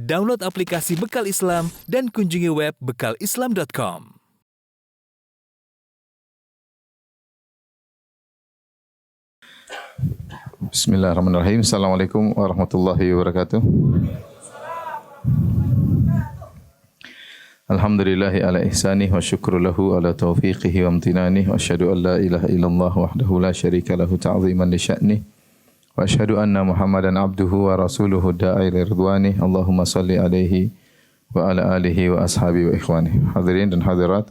Download aplikasi Bekal Islam dan kunjungi web bekalislam.com. Bismillahirrahmanirrahim. Assalamualaikum warahmatullahi wabarakatuh. Alhamdulillahi ala ihsanih wa syukru lahu ala taufiqihi wa amtinanih wa asyhadu an la ilaha illallah wahdahu la syarika lahu ta'ziman li sya'nih wa asyhadu anna Muhammadan abduhu wa rasuluhu da'i ridwani. Allahumma salli alaihi wa ala alihi wa ashabihi wa ikhwani. Hadirin dan hadirat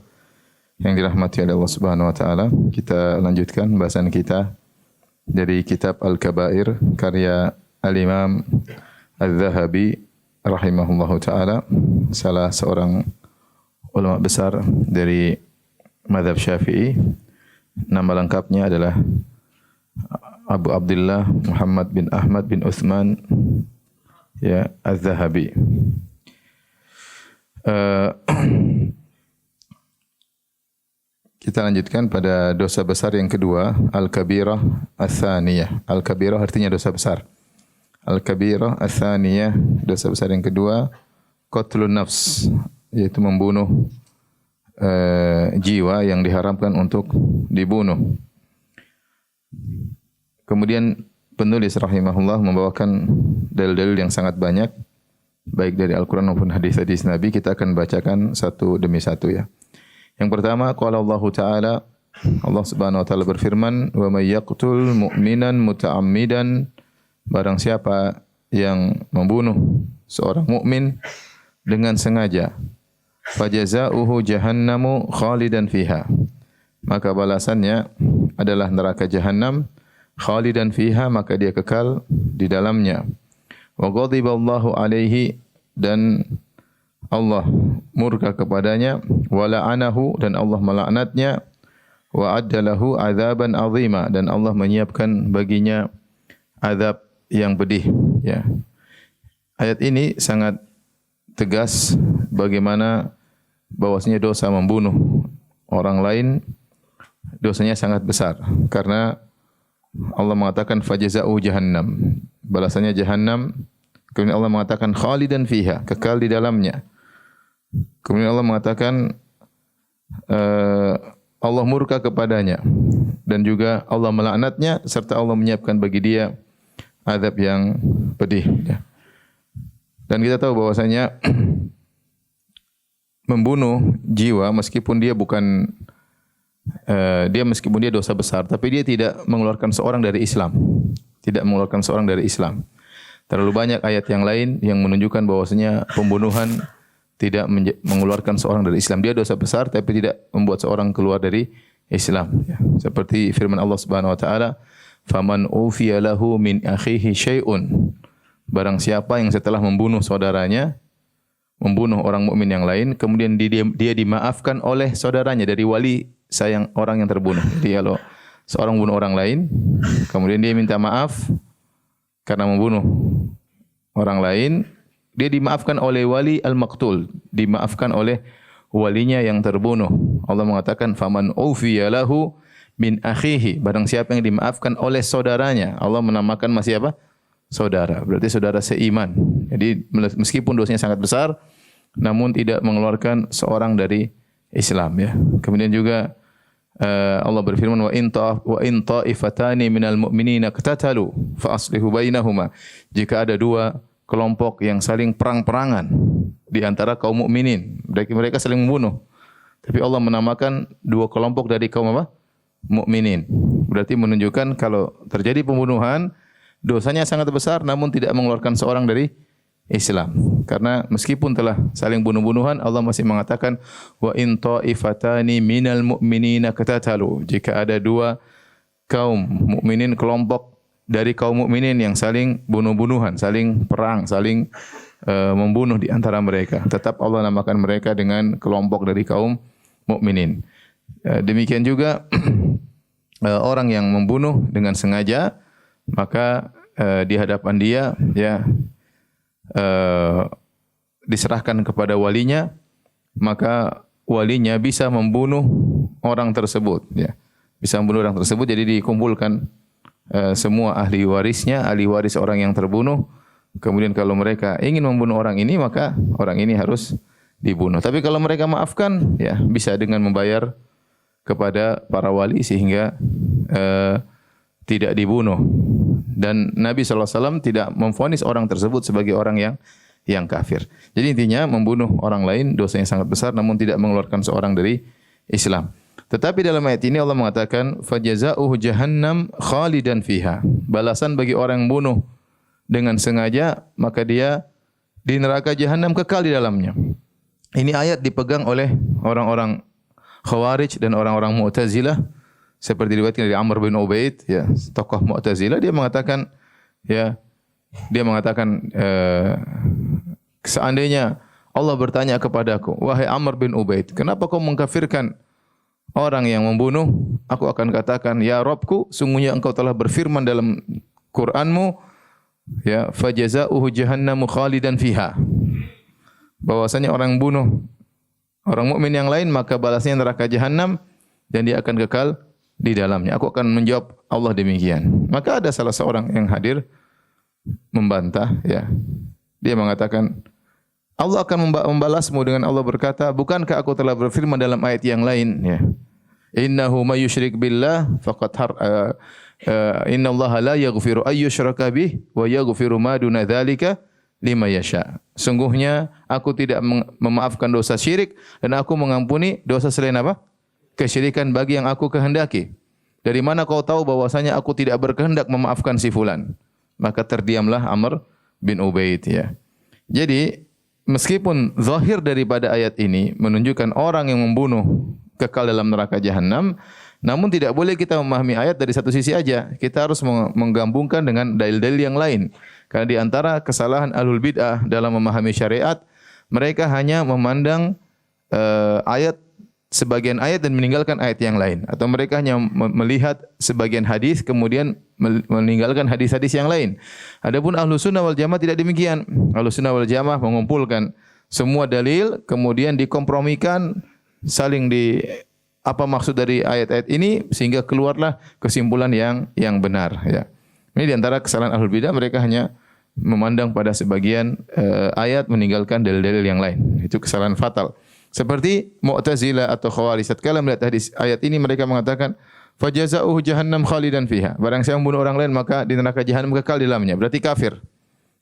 yang dirahmati oleh Allah Subhanahu wa taala, kita lanjutkan bahasan kita dari kitab Al-Kabair karya Al-Imam Al-Zahabi rahimahullahu taala, salah seorang ulama besar dari mazhab Syafi'i. Nama lengkapnya adalah Abu Abdullah Muhammad bin Ahmad bin Uthman Al-Zahabi. Kita lanjutkan pada dosa besar yang kedua, Al-Kabirah Ats-Tsaniyah. Al-Kabirah artinya dosa besar. Al-Kabirah Ats-Tsaniyah, dosa besar yang kedua, qatlun nafs, yaitu membunuh jiwa yang diharamkan untuk dibunuh. Kemudian penulis rahimahullah membawakan dalil-dalil yang sangat banyak, baik dari Al-Quran maupun hadis-hadis Nabi. Kita akan bacakan satu demi satu ya. Yang pertama, qala Allah Ta'ala, Allah Subhanahu wa taala berfirman, "Wa may yaqtul mu'minan muta'ammidan", barang siapa yang membunuh seorang mukmin dengan sengaja, fajazauhu jahannamu khalidan fiha, maka balasannya adalah neraka jahanam, khalidan fiha, maka dia kekal di dalamnya. Wa ghadiballahu alaihi, dan Allah murka kepadanya, wa la'anahu, dan Allah melaknatnya, wa addalahu azaban azima, dan Allah menyiapkan baginya azab yang pedih ya. Ayat ini sangat tegas bagaimana bahwasanya dosa membunuh orang lain dosanya sangat besar, karena Allah mengatakan fajaza'u jahannam, balasannya jahannam. Kemudian Allah mengatakan khalidan fiha, kekal di dalamnya. Kemudian Allah mengatakan Allah murka kepadanya, dan juga Allah melaknatnya, serta Allah menyiapkan bagi dia azab yang pedih ya. Dan kita tahu bahwasanya membunuh jiwa meskipun dia bukan meskipun dia dosa besar, tapi dia tidak mengeluarkan seorang dari Islam. Tidak mengeluarkan seorang dari Islam. Terlalu banyak ayat yang lain yang menunjukkan bahwasanya pembunuhan tidak mengeluarkan seorang dari Islam. Dia dosa besar tapi tidak membuat seorang keluar dari Islam ya. Seperti firman Allah Subhanahu wa taala, "Faman ufiya lahu min akhihi syai'un", barang siapa yang setelah membunuh saudaranya, membunuh orang mukmin yang lain, kemudian dia dimaafkan oleh saudaranya dari wali sayang orang yang terbunuh. Jadi kalau seorang bunuh orang lain, kemudian dia minta maaf karena membunuh orang lain, dia dimaafkan oleh wali al-maqtul, dimaafkan oleh walinya yang terbunuh. Allah mengatakan faman ufiya lahu min akhihi, barang siapa yang dimaafkan oleh saudaranya. Allah menamakan masih apa? Saudara. Berarti saudara seiman. Jadi meskipun dosanya sangat besar, namun tidak mengeluarkan seorang dari Islam ya. Kemudian juga Allah berfirman, wa in ta'ifatani minal mu'minina qatatalu fa aslihu bainahuma. Jika ada dua kelompok yang saling perang-perangan di antara kaum mukminin, mereka saling membunuh, tapi Allah menamakan dua kelompok dari kaum apa? Mukminin. Berarti menunjukkan kalau terjadi pembunuhan, dosanya sangat besar namun tidak mengeluarkan seorang dari Islam. Karena meskipun telah saling bunuh-bunuhan, Allah masih mengatakan wa in ta'ifatani minal mu'minina qatatalu. Jika ada dua kaum mukminin, kelompok dari kaum mukminin yang saling bunuh-bunuhan, saling perang, saling membunuh di antara mereka, tetap Allah namakan mereka dengan kelompok dari kaum mukminin. Demikian juga orang yang membunuh dengan sengaja, maka di hadapan dia ya diserahkan kepada walinya, maka walinya bisa membunuh orang tersebut ya. Bisa membunuh orang tersebut, jadi dikumpulkan semua ahli warisnya, ahli waris orang yang terbunuh, kemudian kalau mereka ingin membunuh orang ini, maka orang ini harus dibunuh. Tapi kalau mereka maafkan, ya bisa dengan membayar kepada para wali sehingga tidak dibunuh. Dan Nabi SAW tidak memvonis orang tersebut sebagai orang yang kafir. Jadi intinya membunuh orang lain dosanya sangat besar, namun tidak mengeluarkan seorang dari Islam. Tetapi dalam ayat ini Allah mengatakan fajaza'uhu jahannam khalidan fiha. Balasan bagi orang yang bunuh dengan sengaja, maka dia di neraka jahanam kekal di dalamnya. Ini ayat dipegang oleh orang-orang Khawarij dan orang-orang Mu'tazilah, seperti diriwayatkan dari Amr bin Ubaid, ya, tokoh Mu'tazilah. Dia mengatakan seandainya Allah bertanya kepadaku, wahai Amr bin Ubaid, kenapa kau mengkafirkan orang yang membunuh? Aku akan katakan, ya Rabbku, sungguhnya engkau telah berfirman dalam Qur'anmu, ya, fajaza'uhu jahannamu khalidan fiha. Bahwasanya orang yang bunuh orang mukmin yang lain, maka balasnya neraka jahanam dan dia akan kekal di dalamnya. Aku akan menjawab Allah demikian. Maka ada salah seorang yang hadir membantah, ya. Dia mengatakan, Allah akan membalasmu dengan Allah berkata, bukankah aku telah berfirman dalam ayat yang lain, ya. Innahu may yusyrik billah faqad innallaha la yaghfiru ay yushraka bih wa yaghfiru ma duna dzalika lima yasha. Sungguhnya aku tidak memaafkan dosa syirik dan aku mengampuni dosa selain apa? Kesyirikan bagi yang aku kehendaki. Dari mana kau tahu bahwasanya aku tidak berkehendak memaafkan si fulan? Maka terdiamlah Amr bin Ubaid, ya. Jadi meskipun zahir daripada ayat ini menunjukkan orang yang membunuh kekal dalam neraka jahanam, namun tidak boleh kita memahami ayat dari satu sisi aja. Kita harus menggabungkan dengan dalil-dalil yang lain. Karena di antara kesalahan ahlul bid'ah dalam memahami syariat, mereka hanya memandang sebagian ayat dan meninggalkan ayat yang lain. Atau mereka hanya melihat sebagian hadis kemudian meninggalkan hadis-hadis yang lain. Adapun Ahlus Sunnah wal Jamaah tidak demikian. Ahlus Sunnah wal Jamaah mengumpulkan semua dalil kemudian dikompromikan, saling apa maksud dari ayat-ayat ini sehingga keluarlah kesimpulan yang benar, ya. Ini di antara kesalahan ahlul bidah, mereka hanya memandang pada sebagian ayat meninggalkan dalil-dalil yang lain. Itu kesalahan fatal. Seperti Mu'tazilah atau Khawarij, tatkala melihat hadis ayat ini mereka mengatakan fajaza'uhu jahannam khalidan fiha. Barang siapa membunuh orang lain maka di neraka jahanam kekal di dalamnya. Berarti kafir.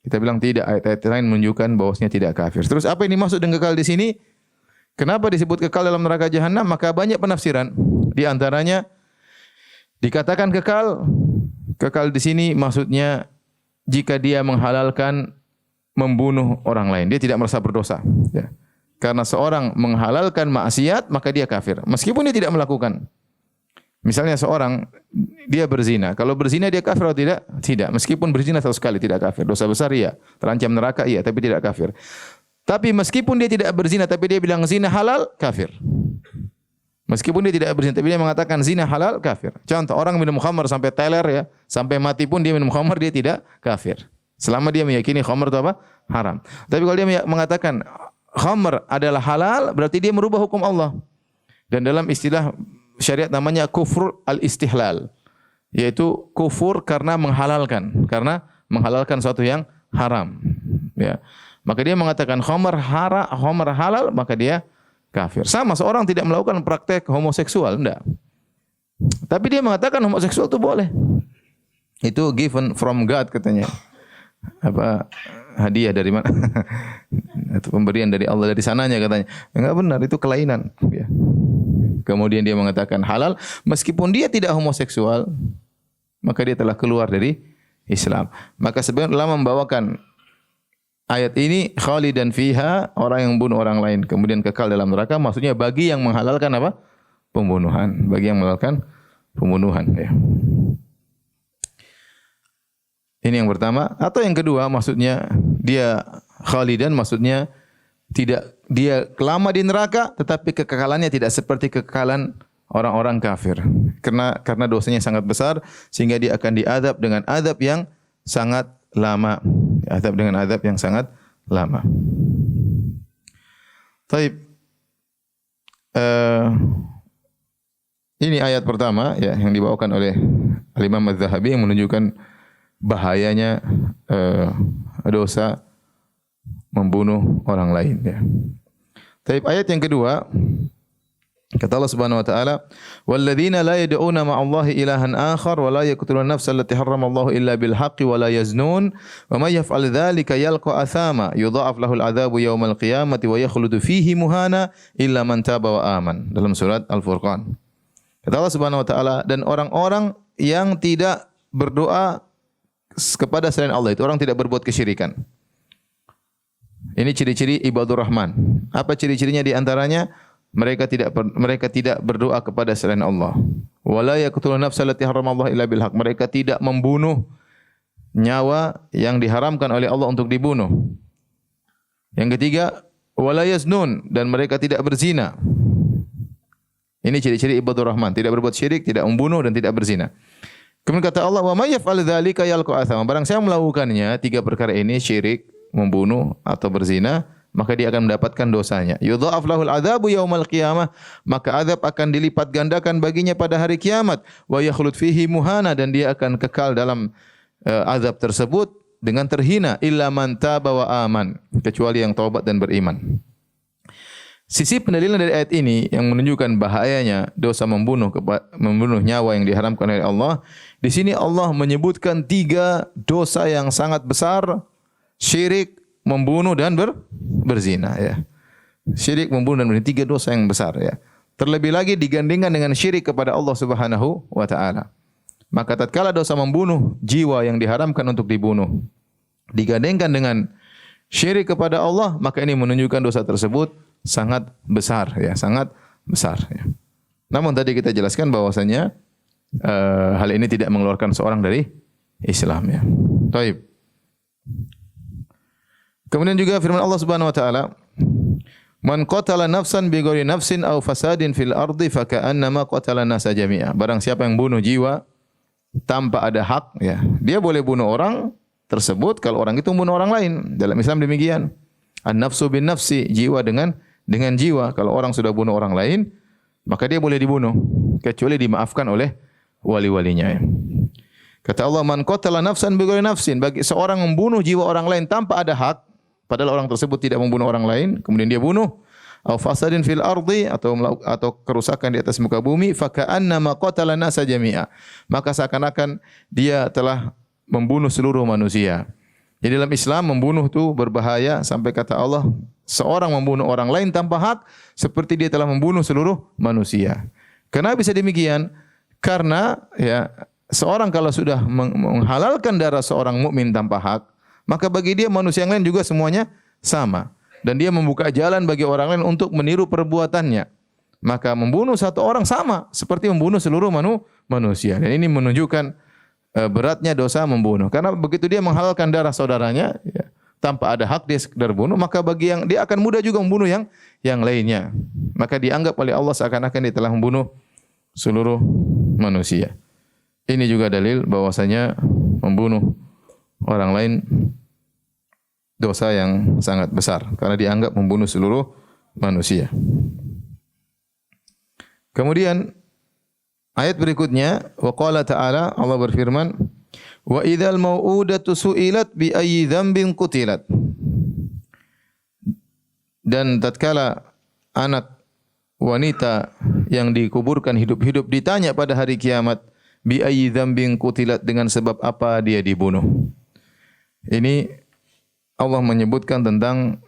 Kita bilang tidak, ayat-ayat lain menunjukkan bahwasanya tidak kafir. Terus apa yang dimaksud dengan kekal di sini? Kenapa disebut kekal dalam neraka jahanam? Maka banyak penafsiran. Di antaranya dikatakan kekal di sini maksudnya jika dia menghalalkan membunuh orang lain, dia tidak merasa berdosa, ya. Karena seorang menghalalkan maksiat maka dia kafir meskipun dia tidak melakukan. Misalnya seorang dia berzina, kalau berzina dia kafir atau tidak? Tidak. Meskipun berzina satu sekali tidak kafir. Dosa besar iya, terancam neraka iya, tapi tidak kafir. Tapi meskipun dia tidak berzina tapi dia bilang zina halal, kafir. Meskipun dia tidak berzina tapi dia mengatakan zina halal, kafir. Contoh, orang minum khamar sampai teler, ya, sampai mati pun dia minum khamar, dia tidak kafir. Selama dia meyakini khamar itu apa? Haram. Tapi kalau dia mengatakan khamar adalah halal, berarti dia merubah hukum Allah. Dan dalam istilah syariat namanya kufur al-istihlal, yaitu kufur karena menghalalkan suatu yang haram, ya. Maka dia mengatakan khamar halal, maka dia kafir. Sama seorang tidak melakukan praktek homoseksual, enggak. Tapi dia mengatakan homoseksual itu boleh. Itu given from God katanya. Apa hadiah dari mana? Itu pemberian dari Allah, dari sananya katanya. Enggak benar, itu kelainan, ya. Kemudian dia mengatakan halal meskipun dia tidak homoseksual, maka dia telah keluar dari Islam. Maka sebenarnya ulama membawakan ayat ini khalidan fiha, orang yang bunuh orang lain kemudian kekal dalam neraka, maksudnya bagi yang menghalalkan apa? Pembunuhan, bagi yang menghalalkan pembunuhan, ya. Ini yang pertama. Atau yang kedua, maksudnya dia khalidan, maksudnya tidak, dia lama di neraka tetapi kekekalannya tidak seperti kekekalan orang-orang kafir. Karena dosanya sangat besar sehingga dia akan diadab dengan adab yang sangat lama. Adab dengan adab yang sangat lama. Taib. Ini ayat pertama, ya, yang dibawakan oleh Al-Imam Az-Zahabi yang menunjukkan bahayanya dosa membunuh orang lain ya. Tapi ayat yang kedua kata Allah Subhanahu wa taala, "Walladzina la yad'una ma'allahi ilahan akhar wa la yaqtuluna an-nafsa allati harramallahu illa bil haqqi wa la yaznun wa may yaf'al dzalika yalqa athama yudha'af lahu al-'adzabu yaumal qiyamati wa yakhludu fihi muhana illa man taba wa aman." Dalam surat Al-Furqan. Kata Allah Subhanahu wa taala, dan orang-orang yang tidak berdoa kepada selain Allah itu orang tidak berbuat kesyirikan. Ini ciri-ciri ibadur rahman. Apa ciri-cirinya di antaranya? Mereka tidak berdoa kepada selain Allah. Wala yaqtuluna nafsa allati haramallahu illa bil haq. Mereka tidak membunuh nyawa yang diharamkan oleh Allah untuk dibunuh. Yang ketiga, wala yaznun, dan mereka tidak berzina. Ini ciri-ciri ibadur rahman, tidak berbuat syirik, tidak membunuh dan tidak berzina. Kemudian kata Allah, wa may yaf'al dzalika yalqa athama. Barang siapa melakukannya, tiga perkara ini, syirik, membunuh atau berzina, maka dia akan mendapatkan dosanya. Yudha'af lahul adzabu yaumal qiyamah, maka azab akan dilipat gandakan baginya pada hari kiamat. Wa yakhlud fihi muhana, dan dia akan kekal dalam azab tersebut dengan terhina. Illa man taba wa aman, kecuali yang taubat dan beriman. Sisi pendalilan dari ayat ini yang menunjukkan bahayanya dosa membunuh nyawa yang diharamkan oleh Allah. Di sini Allah menyebutkan tiga dosa yang sangat besar: syirik, membunuh dan berzina ya. Syirik, membunuh dan berzina, tiga dosa yang besar ya. Terlebih lagi digandingkan dengan syirik kepada Allah Subhanahu wa taala. Maka tatkala dosa membunuh jiwa yang diharamkan untuk dibunuh digandingkan dengan syirik kepada Allah, maka ini menunjukkan dosa tersebut sangat besar ya, sangat besar ya. Namun tadi kita jelaskan bahwasanya hal ini tidak mengeluarkan seorang dari Islam ya. Baik. Kemudian juga firman Allah Subhanahu wa taala, "Man qatala nafsan bighairi nafsin aw fasadin fil ardi faka'annama qatala nasa jami'a." Barang siapa yang bunuh jiwa tanpa ada hak ya, dia boleh bunuh orang tersebut kalau orang itu membunuh orang lain. Dalam Islam demikian. An-nafsu bin nafsi, jiwa dengan jiwa. Kalau orang sudah bunuh orang lain, maka dia boleh dibunuh kecuali dimaafkan oleh wali-walinya ya. Kata Allah, "Man qatala nafsan bighairi nafsin." Bagi seorang membunuh jiwa orang lain tanpa ada hak, padahal orang tersebut tidak membunuh orang lain, kemudian dia bunuh, atau fasadin fil ardi, atau kerusakan di atas muka bumi, faka'annama qatala nasa jami'a, maka seakan-akan dia telah membunuh seluruh manusia. Jadi dalam Islam membunuh itu berbahaya sampai kata Allah, seorang membunuh orang lain tanpa hak seperti dia telah membunuh seluruh manusia. Kenapa bisa demikian? Karena ya, seorang kalau sudah menghalalkan darah seorang mukmin tanpa hak, maka bagi dia manusia yang lain juga semuanya sama. Dan dia membuka jalan bagi orang lain untuk meniru perbuatannya. Maka membunuh satu orang sama seperti membunuh seluruh manusia. Dan ini menunjukkan beratnya dosa membunuh. Karena begitu dia menghalalkan darah saudaranya ya, tanpa ada hak dia sekedar bunuh, maka bagi yang dia akan mudah juga membunuh yang lainnya. Maka dianggap oleh Allah seakan-akan dia telah membunuh seluruh manusia. Ini juga dalil bahwasanya membunuh orang lain dosa yang sangat besar karena dianggap membunuh seluruh manusia. Kemudian ayat berikutnya, wa qala ta'ala, Allah berfirman, wa idzal mau'udatu su'ilat bi ayyi dzambin qutilat. Dan tatkala anak wanita yang dikuburkan hidup-hidup ditanya pada hari kiamat, bi ayyi dzambin qutilat, dengan sebab apa dia dibunuh. Ini Allah menyebutkan tentang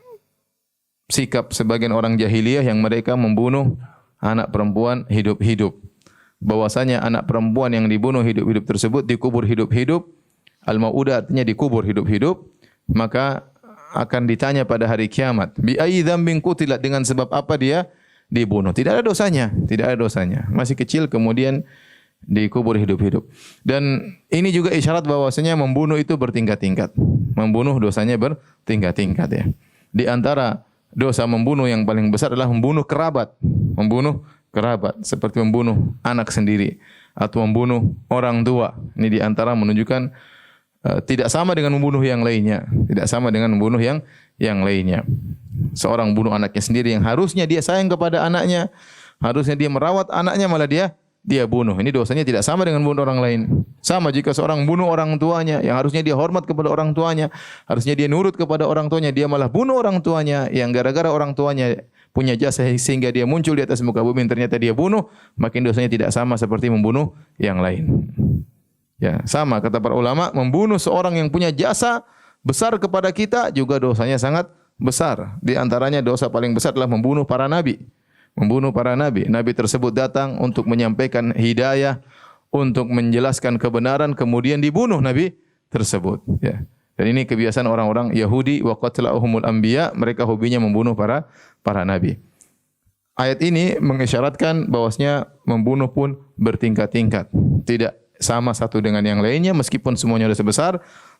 sikap sebagian orang jahiliyah yang mereka membunuh anak perempuan hidup-hidup. Bahwasanya anak perempuan yang dibunuh hidup-hidup tersebut dikubur hidup-hidup. Al-mau'udah artinya dikubur hidup-hidup, maka akan ditanya pada hari kiamat, bi ayyi dzambin qutilat, dengan sebab apa dia dibunuh. Tidak ada dosanya, tidak ada dosanya. Masih kecil kemudian dikubur hidup-hidup. Dan ini juga isyarat bahwasanya membunuh itu bertingkat-tingkat. Membunuh dosanya bertingkat-tingkat ya. Di antara dosa membunuh yang paling besar adalah membunuh kerabat. Membunuh kerabat seperti membunuh anak sendiri atau membunuh orang tua. Ini di antara menunjukkan tidak sama dengan membunuh yang lainnya, tidak sama dengan membunuh yang lainnya. Seorang bunuh anaknya sendiri yang harusnya dia sayang kepada anaknya, harusnya dia merawat anaknya, malah dia dia bunuh. Ini dosanya tidak sama dengan bunuh orang lain. Sama jika seorang bunuh orang tuanya, yang harusnya dia hormat kepada orang tuanya, harusnya dia nurut kepada orang tuanya, dia malah bunuh orang tuanya, yang gara-gara orang tuanya punya jasa sehingga dia muncul di atas muka bumi, ternyata dia bunuh, makin dosanya tidak sama seperti membunuh yang lain. Ya, sama kata para ulama, membunuh seorang yang punya jasa besar kepada kita juga dosanya sangat besar. Di antaranya dosa paling besar adalah membunuh para nabi. Membunuh para nabi. Nabi tersebut datang untuk menyampaikan hidayah, untuk menjelaskan kebenaran, kemudian dibunuh nabi tersebut. Ya. Dan ini kebiasaan orang-orang Yahudi, wa qatla'uhumul anbiya, mereka hobinya membunuh para nabi. Ayat ini mengisyaratkan bahwasanya membunuh pun bertingkat-tingkat. Tidak sama satu dengan yang lainnya, meskipun semuanya dosa besar,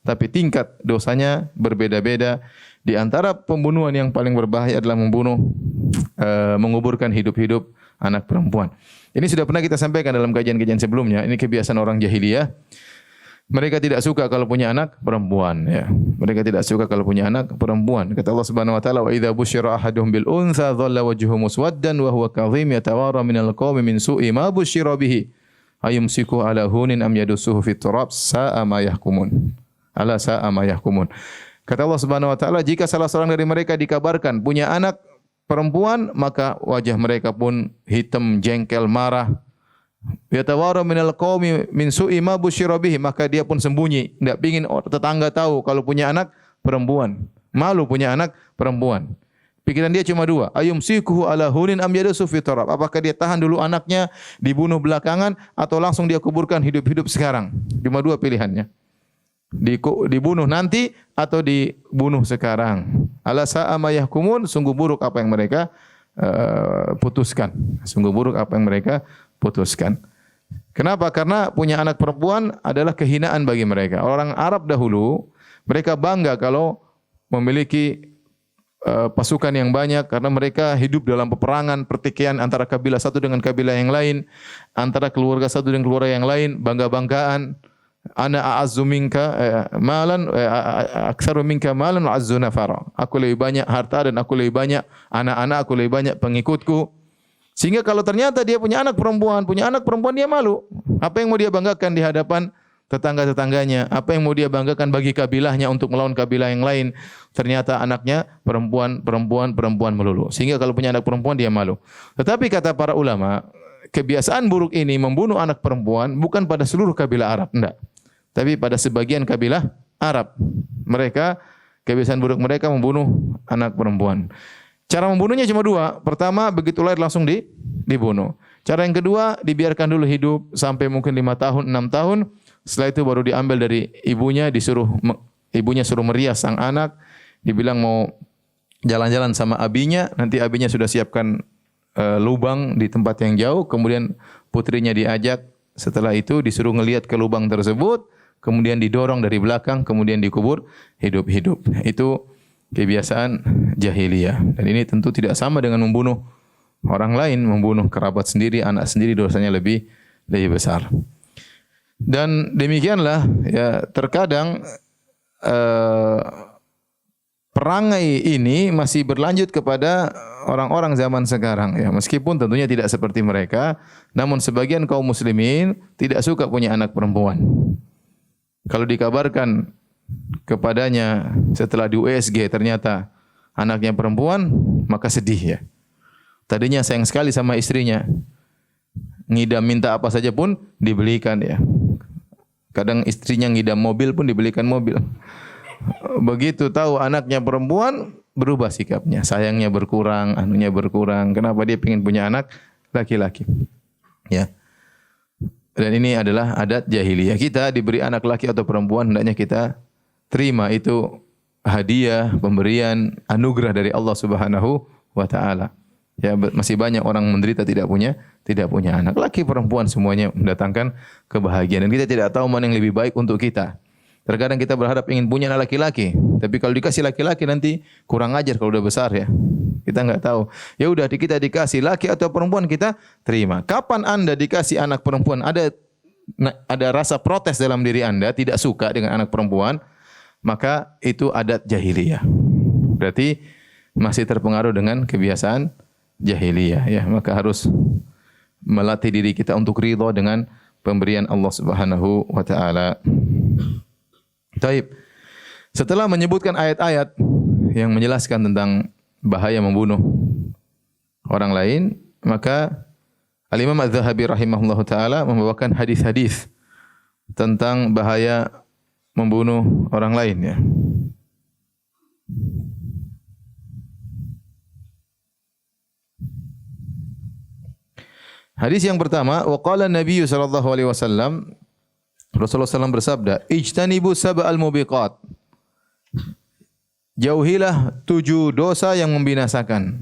tapi tingkat dosanya berbeda-beda. Di antara pembunuhan yang paling berbahaya adalah menguburkan hidup-hidup anak perempuan. Ini sudah pernah kita sampaikan dalam kajian-kajian sebelumnya. Ini kebiasaan orang jahiliyah. Mereka tidak suka kalau punya anak perempuan. Ya. Mereka tidak suka kalau punya anak perempuan. Kata Allah Subhanahu Wa Taala, "Wa idza busyira ahaduhum bil untha dhalla wajhuhu muswaddan wa huwa kadhim yatawara minal qawmi min su'i ma busyira bihi. Ayumsiku ala hunin am yadussuhu fit turab sa'a ma yahkumun." Ala sa'a ma yahkumun. Kata Allah Subhanahu Wa Taala, jika salah seorang dari mereka dikabarkan punya anak perempuan, maka wajah mereka pun hitam, jengkel, marah. Yatawara minal qaumi min su'i ma busyira bihi, maka dia pun sembunyi, enggak pengin tetangga tahu kalau punya anak perempuan. Malu punya anak perempuan. Pikiran dia cuma dua, ayumsikuhu ala hunin am yadussu fi turab. Apakah dia tahan dulu anaknya dibunuh belakangan atau langsung dia kuburkan hidup-hidup sekarang? Cuma dua pilihannya. Dibunuh nanti atau dibunuh sekarang. Ala sa'a ma yahkumun, sungguh buruk apa yang mereka putuskan. Sungguh buruk apa yang mereka putuskan. Kenapa? Karena punya anak perempuan adalah kehinaan bagi mereka. Orang Arab dahulu, mereka bangga kalau memiliki pasukan yang banyak karena mereka hidup dalam peperangan, pertikaian antara kabilah satu dengan kabilah yang lain, antara keluarga satu dengan keluarga yang lain, bangga-banggaan. Ana a'azzu minka malan aktsaru minka malan wa azzu nafara. Aku lebih banyak harta dan aku lebih banyak anak-anak, aku lebih banyak pengikutku. Sehingga kalau ternyata dia punya anak perempuan dia malu. Apa yang mau dia banggakan di hadapan tetangga-tetangganya? Apa yang mau dia banggakan bagi kabilahnya untuk melawan kabilah yang lain? Ternyata anaknya perempuan melulu. Sehingga kalau punya anak perempuan dia malu. Tetapi kata para ulama, kebiasaan buruk ini membunuh anak perempuan bukan pada seluruh kabilah Arab, enggak. Tapi pada sebagian kabilah Arab. Mereka, kebiasaan buruk mereka membunuh anak perempuan. Cara membunuhnya cuma dua. Pertama, begitu lahir langsung dibunuh. Cara yang kedua, dibiarkan dulu hidup sampai mungkin 5 tahun, 6 tahun. Setelah itu baru diambil dari ibunya, ibunya suruh merias sang anak. Dibilang mau jalan-jalan sama abinya, nanti abinya sudah siapkan lubang di tempat yang jauh, kemudian putrinya diajak, setelah itu disuruh ngelihat ke lubang tersebut, kemudian didorong dari belakang, kemudian dikubur hidup-hidup. Itu kebiasaan jahiliyah. Dan ini tentu tidak sama dengan membunuh orang lain, membunuh kerabat sendiri, anak sendiri, dosanya lebih besar. Dan demikianlah ya, terkadang perangai ini masih berlanjut kepada orang-orang zaman sekarang ya, meskipun tentunya tidak seperti mereka, namun sebagian kaum muslimin tidak suka punya anak perempuan. Kalau dikabarkan kepadanya setelah di USG ternyata anaknya perempuan, maka sedih ya. Tadinya sayang sekali sama istrinya, ngidam minta apa saja pun dibelikan ya. Kadang istrinya ngidam mobil pun dibelikan mobil. Begitu tahu anaknya perempuan, berubah sikapnya, sayangnya berkurang, anunya berkurang. Kenapa? Dia ingin punya anak laki-laki. Ya. Dan ini adalah adat jahiliyah. Kita diberi anak laki atau perempuan, hendaknya kita terima itu hadiah, pemberian, anugerah dari Allah Subhanahu wa taala. Ya, masih banyak orang menderita tidak punya anak. Laki perempuan semuanya mendatangkan kebahagiaan, dan kita tidak tahu mana yang lebih baik untuk kita. Terkadang kita berharap ingin punya anak laki-laki, tapi kalau dikasih laki-laki nanti kurang ajar kalau udah besar ya. Kita enggak tahu. Ya udah, kita dikasih laki atau perempuan kita terima. Kapan Anda dikasih anak perempuan ada rasa protes dalam diri Anda, tidak suka dengan anak perempuan, maka itu adat jahiliyah. Berarti masih terpengaruh dengan kebiasaan jahiliyah ya, maka harus melatih diri kita untuk ridha dengan pemberian Allah Subhanahu wa taala. Taib. Setelah menyebutkan ayat-ayat yang menjelaskan tentang bahaya membunuh orang lain, maka Al-Imam Az-Zahabi rahimahullahu taala membawakan hadis-hadis tentang bahaya membunuh orang lain ya. Hadis yang pertama, wa qala Nabi sallallahu alaihi wasallam, Rasulullah SAW bersabda, "Ijtanibu sab'al mubiqat." Jauhilah 7 dosa yang membinasakan.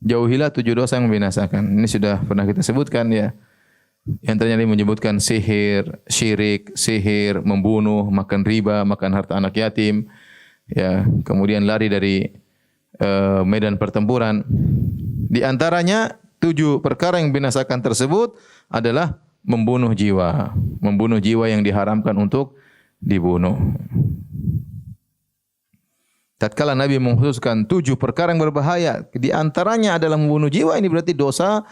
Jauhilah 7 dosa yang membinasakan. Ini sudah pernah kita sebutkan ya. Yang ternyata menyebutkan sihir, syirik, sihir, membunuh, makan riba, makan harta anak yatim, ya, kemudian lari dari medan pertempuran. Di antaranya 7 perkara yang membinasakan tersebut adalah membunuh jiwa. Membunuh jiwa yang diharamkan untuk dibunuh. Tatkala Nabi mengkhususkan 7 perkara yang berbahaya, di antaranya adalah membunuh jiwa, ini berarti dosa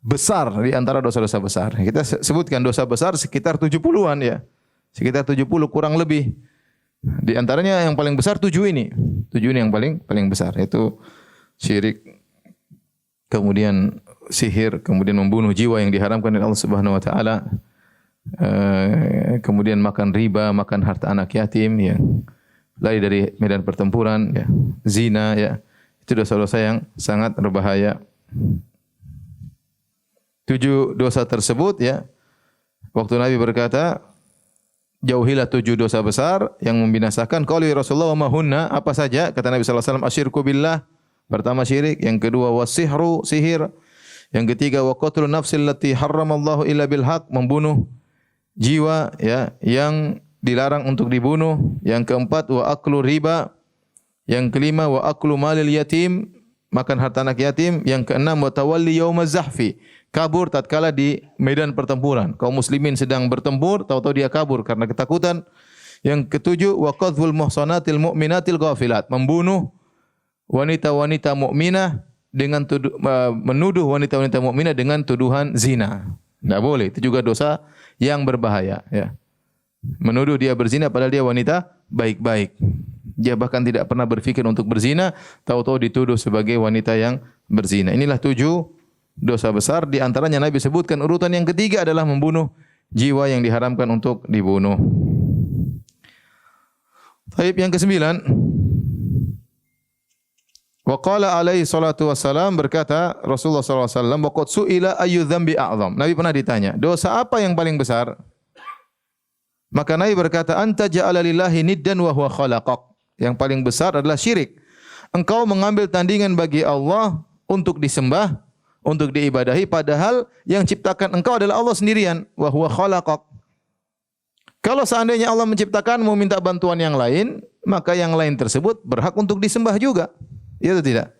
besar di antara dosa-dosa besar. Kita sebutkan dosa besar sekitar 70-an ya. Sekitar 70 kurang lebih. Di antaranya yang paling besar 7 ini. 7 ini yang paling besar, yaitu syirik, kemudian sihir, kemudian membunuh jiwa yang diharamkan oleh Allah Subhanahu wa taala, kemudian makan riba, makan harta anak yatim ya. Lari dari medan pertempuran ya, zina ya. Itu dosa-dosa yang sangat berbahaya. 7 dosa tersebut ya. Waktu Nabi berkata, jauhilah 7 dosa besar yang membinasakan. Qalu ya Rasulullah wa ma hunna? Apa saja? Kata Nabi sallallahu alaihi wasallam, asyirku billah. Pertama syirik, yang kedua wasihru, sihir. Yang ketiga wa qatlun nafsil lati harramallahu illa bil haq, membunuh jiwa ya yang dilarang untuk dibunuh. Yang keempat wa aklu riba. Yang kelima wa aklu malil yatim, makan harta anak yatim. Yang keenam wa tawalli yaumaz zahfi, kabur tatkala di medan pertempuran. Kaum muslimin sedang bertempur, tahu-tahu dia kabur karena ketakutan. Yang ketujuh wa qadhful muhsanatil mu'minatil ghafilat, membunuh wanita-wanita mukminah dengan menuduh wanita-wanita mukminah dengan tuduhan zina. Enggak boleh, itu juga dosa yang berbahaya ya. Menuduh dia berzina padahal dia wanita baik-baik. Dia bahkan tidak pernah berpikir untuk berzina, tahu-tahu dituduh sebagai wanita yang berzina. Inilah 7 dosa besar. Di antaranya Nabi sebutkan urutan yang ketiga adalah membunuh jiwa yang diharamkan untuk dibunuh. Taib yang ke-9. Wa qala alaihi salatu wassalam, berkata Rasulullah sallallahu alaihi wasallam, wa qad su'ila ayyu dzambi a'zam. Nabi pernah ditanya, dosa apa yang paling besar? Maka Nabi berkata, anta ja'ala lillahi niddan wa huwa khalaqak. Yang paling besar adalah syirik. Engkau mengambil tandingan bagi Allah untuk disembah, untuk diibadahi, padahal yang ciptakan engkau adalah Allah sendirian. Wa huwa khalaqak. Kalau seandainya Allah menciptakan, mau minta bantuan yang lain, maka yang lain tersebut berhak untuk disembah juga. Ya atau tidak?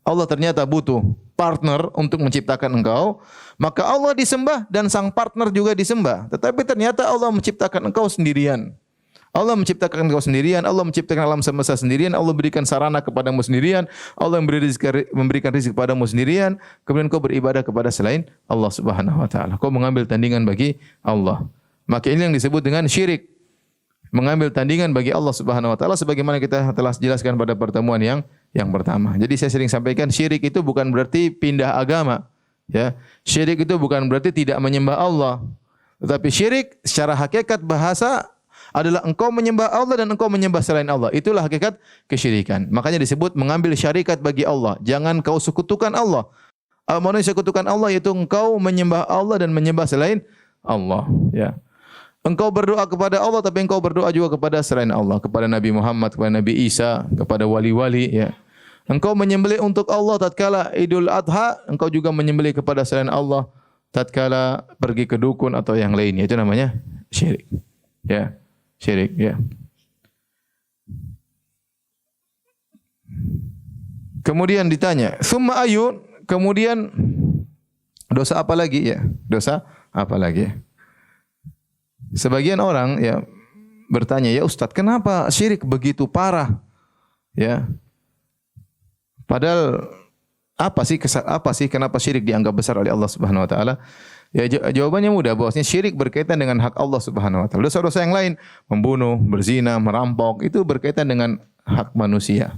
Allah ternyata butuh partner untuk menciptakan engkau, maka Allah disembah dan sang partner juga disembah. Tetapi ternyata Allah menciptakan engkau sendirian. Allah menciptakan engkau sendirian, Allah menciptakan alam semesta sendirian, Allah berikan sarana kepadamu sendirian, Allah memberikan rezeki kepadamu sendirian, kemudian kau beribadah kepada selain Allah Subhanahu wa taala. Kau mengambil tandingan bagi Allah. Maka ini yang disebut dengan syirik. Mengambil tandingan bagi Allah Subhanahu wa taala, sebagaimana kita telah jelaskan pada pertemuan yang pertama. Jadi saya sering sampaikan, syirik itu bukan berarti pindah agama, ya. Syirik itu bukan berarti tidak menyembah Allah. Tetapi syirik secara hakikat bahasa adalah engkau menyembah Allah dan engkau menyembah selain Allah. Itulah hakikat kesyirikan. Makanya disebut mengambil syarikat bagi Allah. Jangan kau sekutukan Allah. Manusia sekutukan Allah yaitu engkau menyembah Allah dan menyembah selain Allah, ya. Engkau berdoa kepada Allah tapi engkau berdoa juga kepada selain Allah, kepada Nabi Muhammad, kepada Nabi Isa, kepada wali-wali ya. Engkau menyembelih untuk Allah tatkala Idul Adha, engkau juga menyembelih kepada selain Allah tatkala pergi ke dukun atau yang lainnya. Itu namanya syirik. Ya, syirik ya. Kemudian ditanya, "Tsumma ayun?" Kemudian dosa apa lagi ya? Dosa apa lagi? Sebagian orang ya bertanya, "Ya Ustaz, kenapa syirik begitu parah?" Ya. Padahal apa sih kenapa syirik dianggap besar oleh Allah Subhanahu wa taala? Ya jawabannya mudah, bahwasanya syirik berkaitan dengan hak Allah Subhanahu wa taala. Dosa-dosa yang lain, membunuh, berzina, merampok, itu berkaitan dengan hak manusia.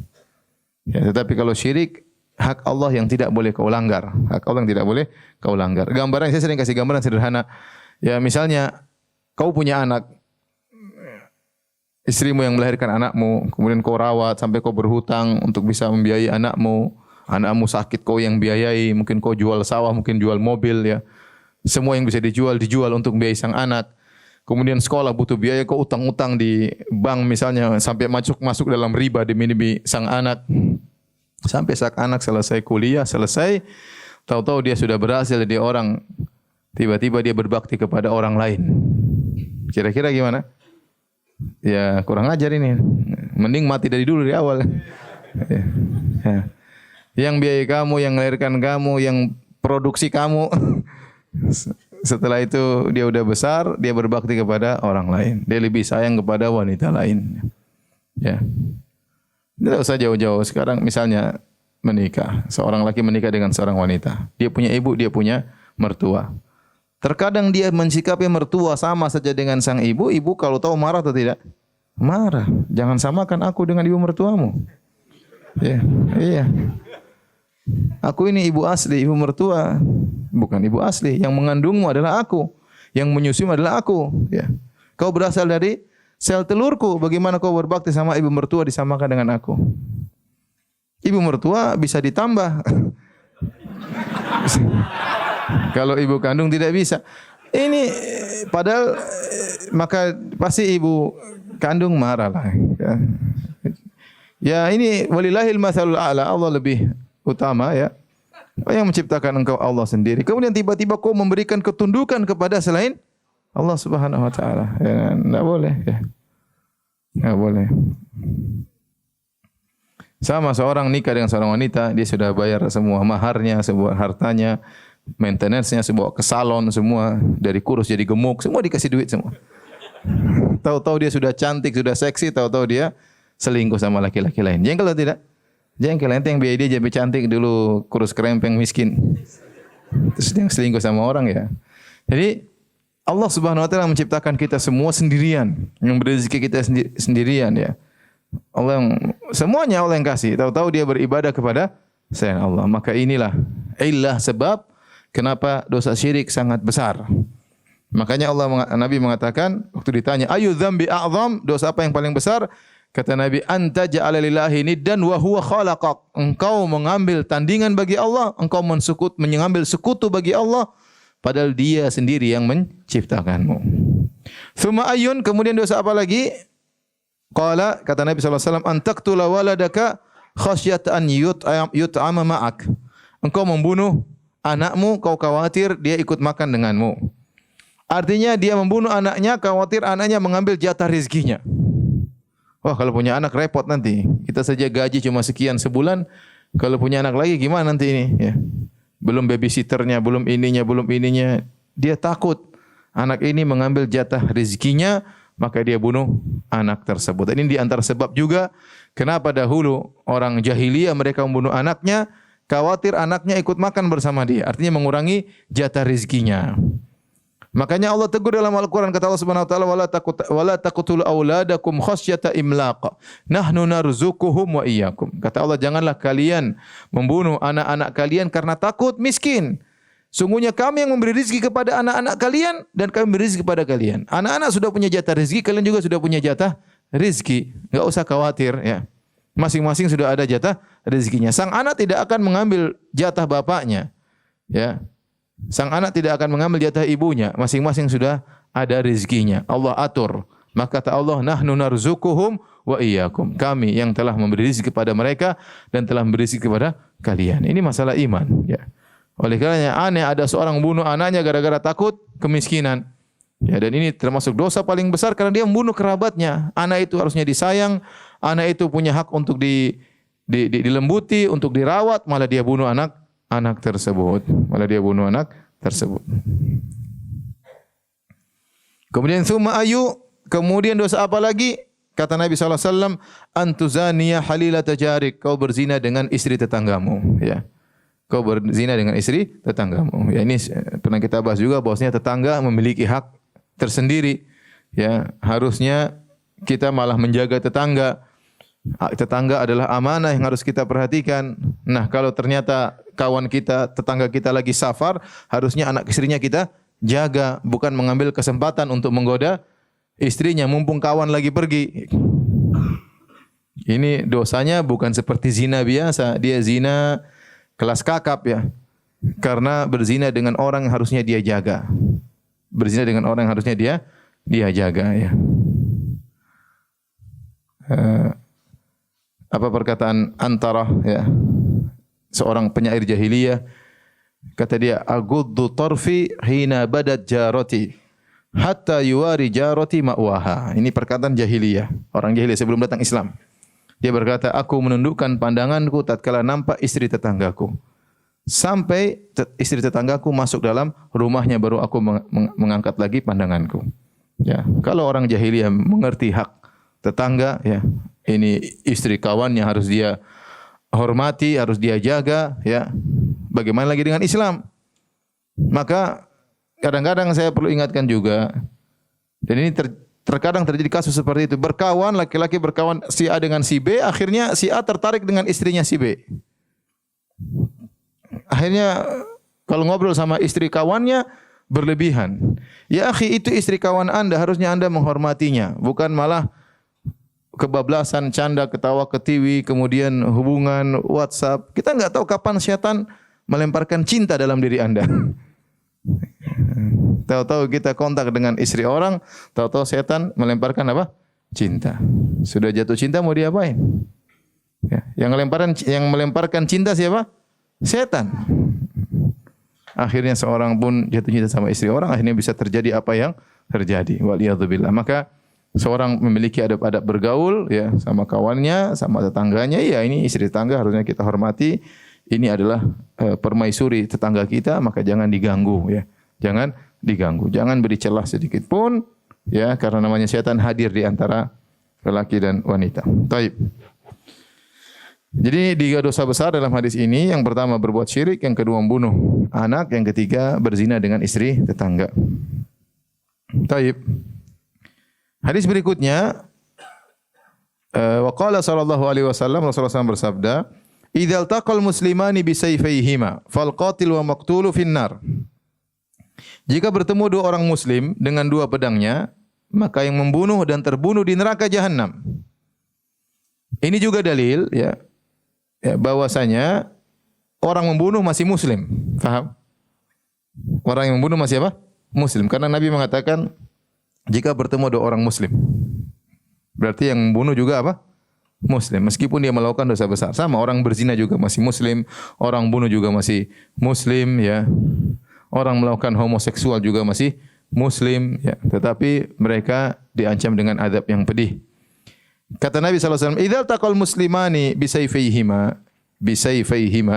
Ya, tetapi kalau syirik, hak Allah yang tidak boleh kau langgar. Hak Allah yang tidak boleh kau langgar. Gambaran, saya sering kasih gambaran sederhana. Ya misalnya kau punya anak, istrimu yang melahirkan anakmu, kemudian kau rawat sampai kau berhutang untuk bisa membiayai anakmu. Anakmu sakit, kau yang biayai, mungkin kau jual sawah, mungkin jual mobil ya. Semua yang bisa dijual untuk membiayai sang anak. Kemudian sekolah butuh biaya, kau utang-utang di bank misalnya sampai masuk dalam riba demi sang anak. Sampai saat anak selesai kuliah, tahu-tahu dia sudah berhasil jadi orang, tiba-tiba dia berbakti kepada orang lain. Kira-kira gimana? Ya kurang ajar ini. Mending mati dari awal. Ya. Yang biayai kamu, yang melahirkan kamu, yang produksi kamu. Setelah itu dia udah besar, dia berbakti kepada orang lain. Dia lebih sayang kepada wanita lain. Ya. Tidak usah jauh-jauh. Sekarang misalnya menikah, seorang laki menikah dengan seorang wanita. Dia punya ibu, dia punya mertua. Terkadang dia mensikapi mertua sama saja dengan sang ibu. Ibu kalau tahu marah atau tidak? Marah. Jangan samakan aku dengan ibu mertuamu. Ya, iya. Aku ini ibu asli, ibu mertua. Bukan ibu asli. Yang mengandungmu adalah aku. Yang menyusuimu adalah aku. Ya. Kau berasal dari sel telurku. Bagaimana kau berbakti sama ibu mertua disamakan dengan aku? Ibu mertua bisa ditambah. Kalau ibu kandung tidak bisa. Ini padahal maka pasti ibu kandung marah lah. Ya ini walillahil matsalul a'la. Allah lebih utama ya. Yang menciptakan engkau Allah sendiri. Kemudian tiba-tiba kau memberikan ketundukan kepada selain Allah Subhanahu wa taala. Ya, enggak boleh ya. Enggak boleh. Sama seorang nikah dengan seorang wanita, dia sudah bayar semua maharnya, semua hartanya, maintenance-nya, semua ke salon semua, dari kurus jadi gemuk, semua dikasih duit semua. Tahu-tahu dia sudah cantik, sudah seksi, tahu-tahu dia selingkuh sama laki-laki lain. Jengkel atau tidak? Jengkel, ente yang biaya dia jadi cantik dulu, kurus kerempeng miskin. Terus dia selingkuh sama orang ya. Jadi Allah Subhanahu wa taala menciptakan kita semua sendirian, yang berrezeki kita sendirian ya. Allah yang semuanya Allah yang kasih. Tahu-tahu dia beribadah kepada selain Allah. Maka inilah illah sebab kenapa dosa syirik sangat besar. Makanya Nabi mengatakan waktu ditanya, ayu dzambi a'zam, dosa apa yang paling besar? Kata Nabi, anta ja'ala lillahi niddan wa huwa khalaqak. Engkau mengambil tandingan bagi Allah, engkau mengambil sekutu bagi Allah, padahal dia sendiri yang menciptakanmu. Tsumma ayyun, kemudian dosa apa lagi? Qala, kata Nabi sallallahu alaihi wasallam, antaqtula waladaka khasyata an yut'ama ma'ak. Engkau membunuh anakmu, kau khawatir dia ikut makan denganmu. Artinya dia membunuh anaknya, khawatir anaknya mengambil jatah rezekinya. Wah, kalau punya anak repot nanti. Kita saja gaji cuma sekian sebulan, kalau punya anak lagi gimana nanti ini? Ya. Belum babysitternya, belum ininya. Dia takut anak ini mengambil jatah rezekinya, maka dia bunuh anak tersebut. Ini di antara sebab juga kenapa dahulu orang jahiliyah mereka membunuh anaknya, khawatir anaknya ikut makan bersama dia. Artinya mengurangi jatah rezekinya. Makanya Allah tegur dalam Al-Quran, kata Allah Subhanahu wa taala, wala taqtulu auladakum khasyata imlaq. Nahnu narzuquhum wa iyyakum. Kata Allah, janganlah kalian membunuh anak-anak kalian karena takut miskin. Sungguhnya kami yang memberi rezeki kepada anak-anak kalian dan kami memberi rezeki kepada kalian. Anak-anak sudah punya jatah rezeki, kalian juga sudah punya jatah rezeki. Enggak usah khawatir ya. Masing-masing sudah ada jatah rezekinya. Sang anak tidak akan mengambil jatah bapaknya. Ya. Sang anak tidak akan mengambil jatah ibunya, masing-masing sudah ada rezekinya. Allah atur. Maka kata Allah, nahnu narzuquhum wa iyyakum. Kami yang telah memberi rezeki kepada mereka dan telah memberi rezeki kepada kalian. Ini masalah iman, ya. Oleh karenanya aneh ada seorang membunuh anaknya gara-gara takut kemiskinan. Ya, dan ini termasuk dosa paling besar karena dia membunuh kerabatnya. Anak itu harusnya disayang, anak itu punya hak untuk dilembuti, untuk dirawat, malah dia bunuh anak tersebut. Kemudian summa ayu, kemudian dosa apa lagi? Kata Nabi sallallahu alaihi wasallam, antuzaniya halilata jarik, kau berzina dengan istri tetanggamu, ya. kau berzina dengan istri tetanggamu. Ya, ini pernah kita bahas juga bahwasanya tetangga memiliki hak tersendiri. Ya, harusnya kita malah menjaga tetangga. Hak tetangga adalah amanah yang harus kita perhatikan. Nah, kalau ternyata kawan kita, tetangga kita lagi safar, harusnya anak istrinya kita jaga, bukan mengambil kesempatan untuk menggoda istrinya mumpung kawan lagi pergi. Ini dosanya bukan seperti zina biasa, dia zina kelas kakap ya. Karena berzina dengan orang yang harusnya dia jaga. Berzina dengan orang yang harusnya dia jaga ya. Apa perkataan Antara ya, seorang penyair jahiliyah, kata dia, aguddu tarfi hina badat jarati hatta yuwari jarati ma'waha. Ini perkataan jahiliyah, orang jahiliyah sebelum datang Islam. Dia berkata, aku menundukkan pandanganku tatkala nampak istri tetanggaku, sampai istri tetanggaku masuk dalam rumahnya baru aku mengangkat lagi pandanganku. Ya, kalau orang jahiliyah mengerti hak tetangga, ya, ini istri kawannya harus dia hormati, harus dia jaga, ya. Bagaimana lagi dengan Islam? Maka kadang-kadang saya perlu ingatkan juga, dan ini terkadang terjadi kasus seperti itu. Berkawan, laki-laki berkawan si A dengan si B, akhirnya si A tertarik dengan istrinya si B. Akhirnya kalau ngobrol sama istri kawannya berlebihan. Ya akhi, itu istri kawan Anda, harusnya Anda menghormatinya, bukan malah kebablasan, canda, ketawa, ketiwi, kemudian hubungan WhatsApp. Kita enggak tahu kapan setan melemparkan cinta dalam diri Anda. Tahu-tahu kita kontak dengan istri orang, tahu-tahu setan melemparkan apa? Cinta. Sudah jatuh cinta mau diapain? Ya, yang melemparkan cinta siapa? Setan. Akhirnya seorang pun jatuh cinta sama istri orang, akhirnya bisa terjadi apa yang terjadi. Waliyadzubillah. Maka seorang memiliki adab-adab bergaul ya sama kawannya, sama tetangganya. Ya, ini istri tetangga harusnya kita hormati. Ini adalah permaisuri tetangga kita, maka jangan diganggu ya. Jangan diganggu, jangan beri celah sedikit pun ya, karena namanya setan hadir di antara lelaki dan wanita. Taib. Jadi 3 dosa besar dalam hadis ini, yang pertama berbuat syirik, yang kedua membunuh anak, yang ketiga berzina dengan istri tetangga. Taib. Hadis berikutnya, wa qala sallallahu alaihi wasallam, Rasulullah SAW bersabda, "Idzal taqal muslimani bisayfayhima fal qatil wa maqtulu finnar." Jika bertemu 2 orang muslim dengan 2 pedangnya, maka yang membunuh dan terbunuh di neraka jahanam. Ini juga dalil ya, bahwasanya orang membunuh masih muslim. Faham? Orang yang membunuh masih apa? Muslim. Karena Nabi mengatakan jika bertemu 2 orang muslim, berarti yang membunuh juga apa? Muslim. Meskipun dia melakukan dosa besar. Sama orang berzina juga masih muslim, orang bunuh juga masih muslim ya. Orang melakukan homoseksual juga masih muslim ya. Tetapi mereka diancam dengan azab yang pedih. Kata Nabi sallallahu alaihi wasallam, "Idzal taqal muslimani bisayfayhima."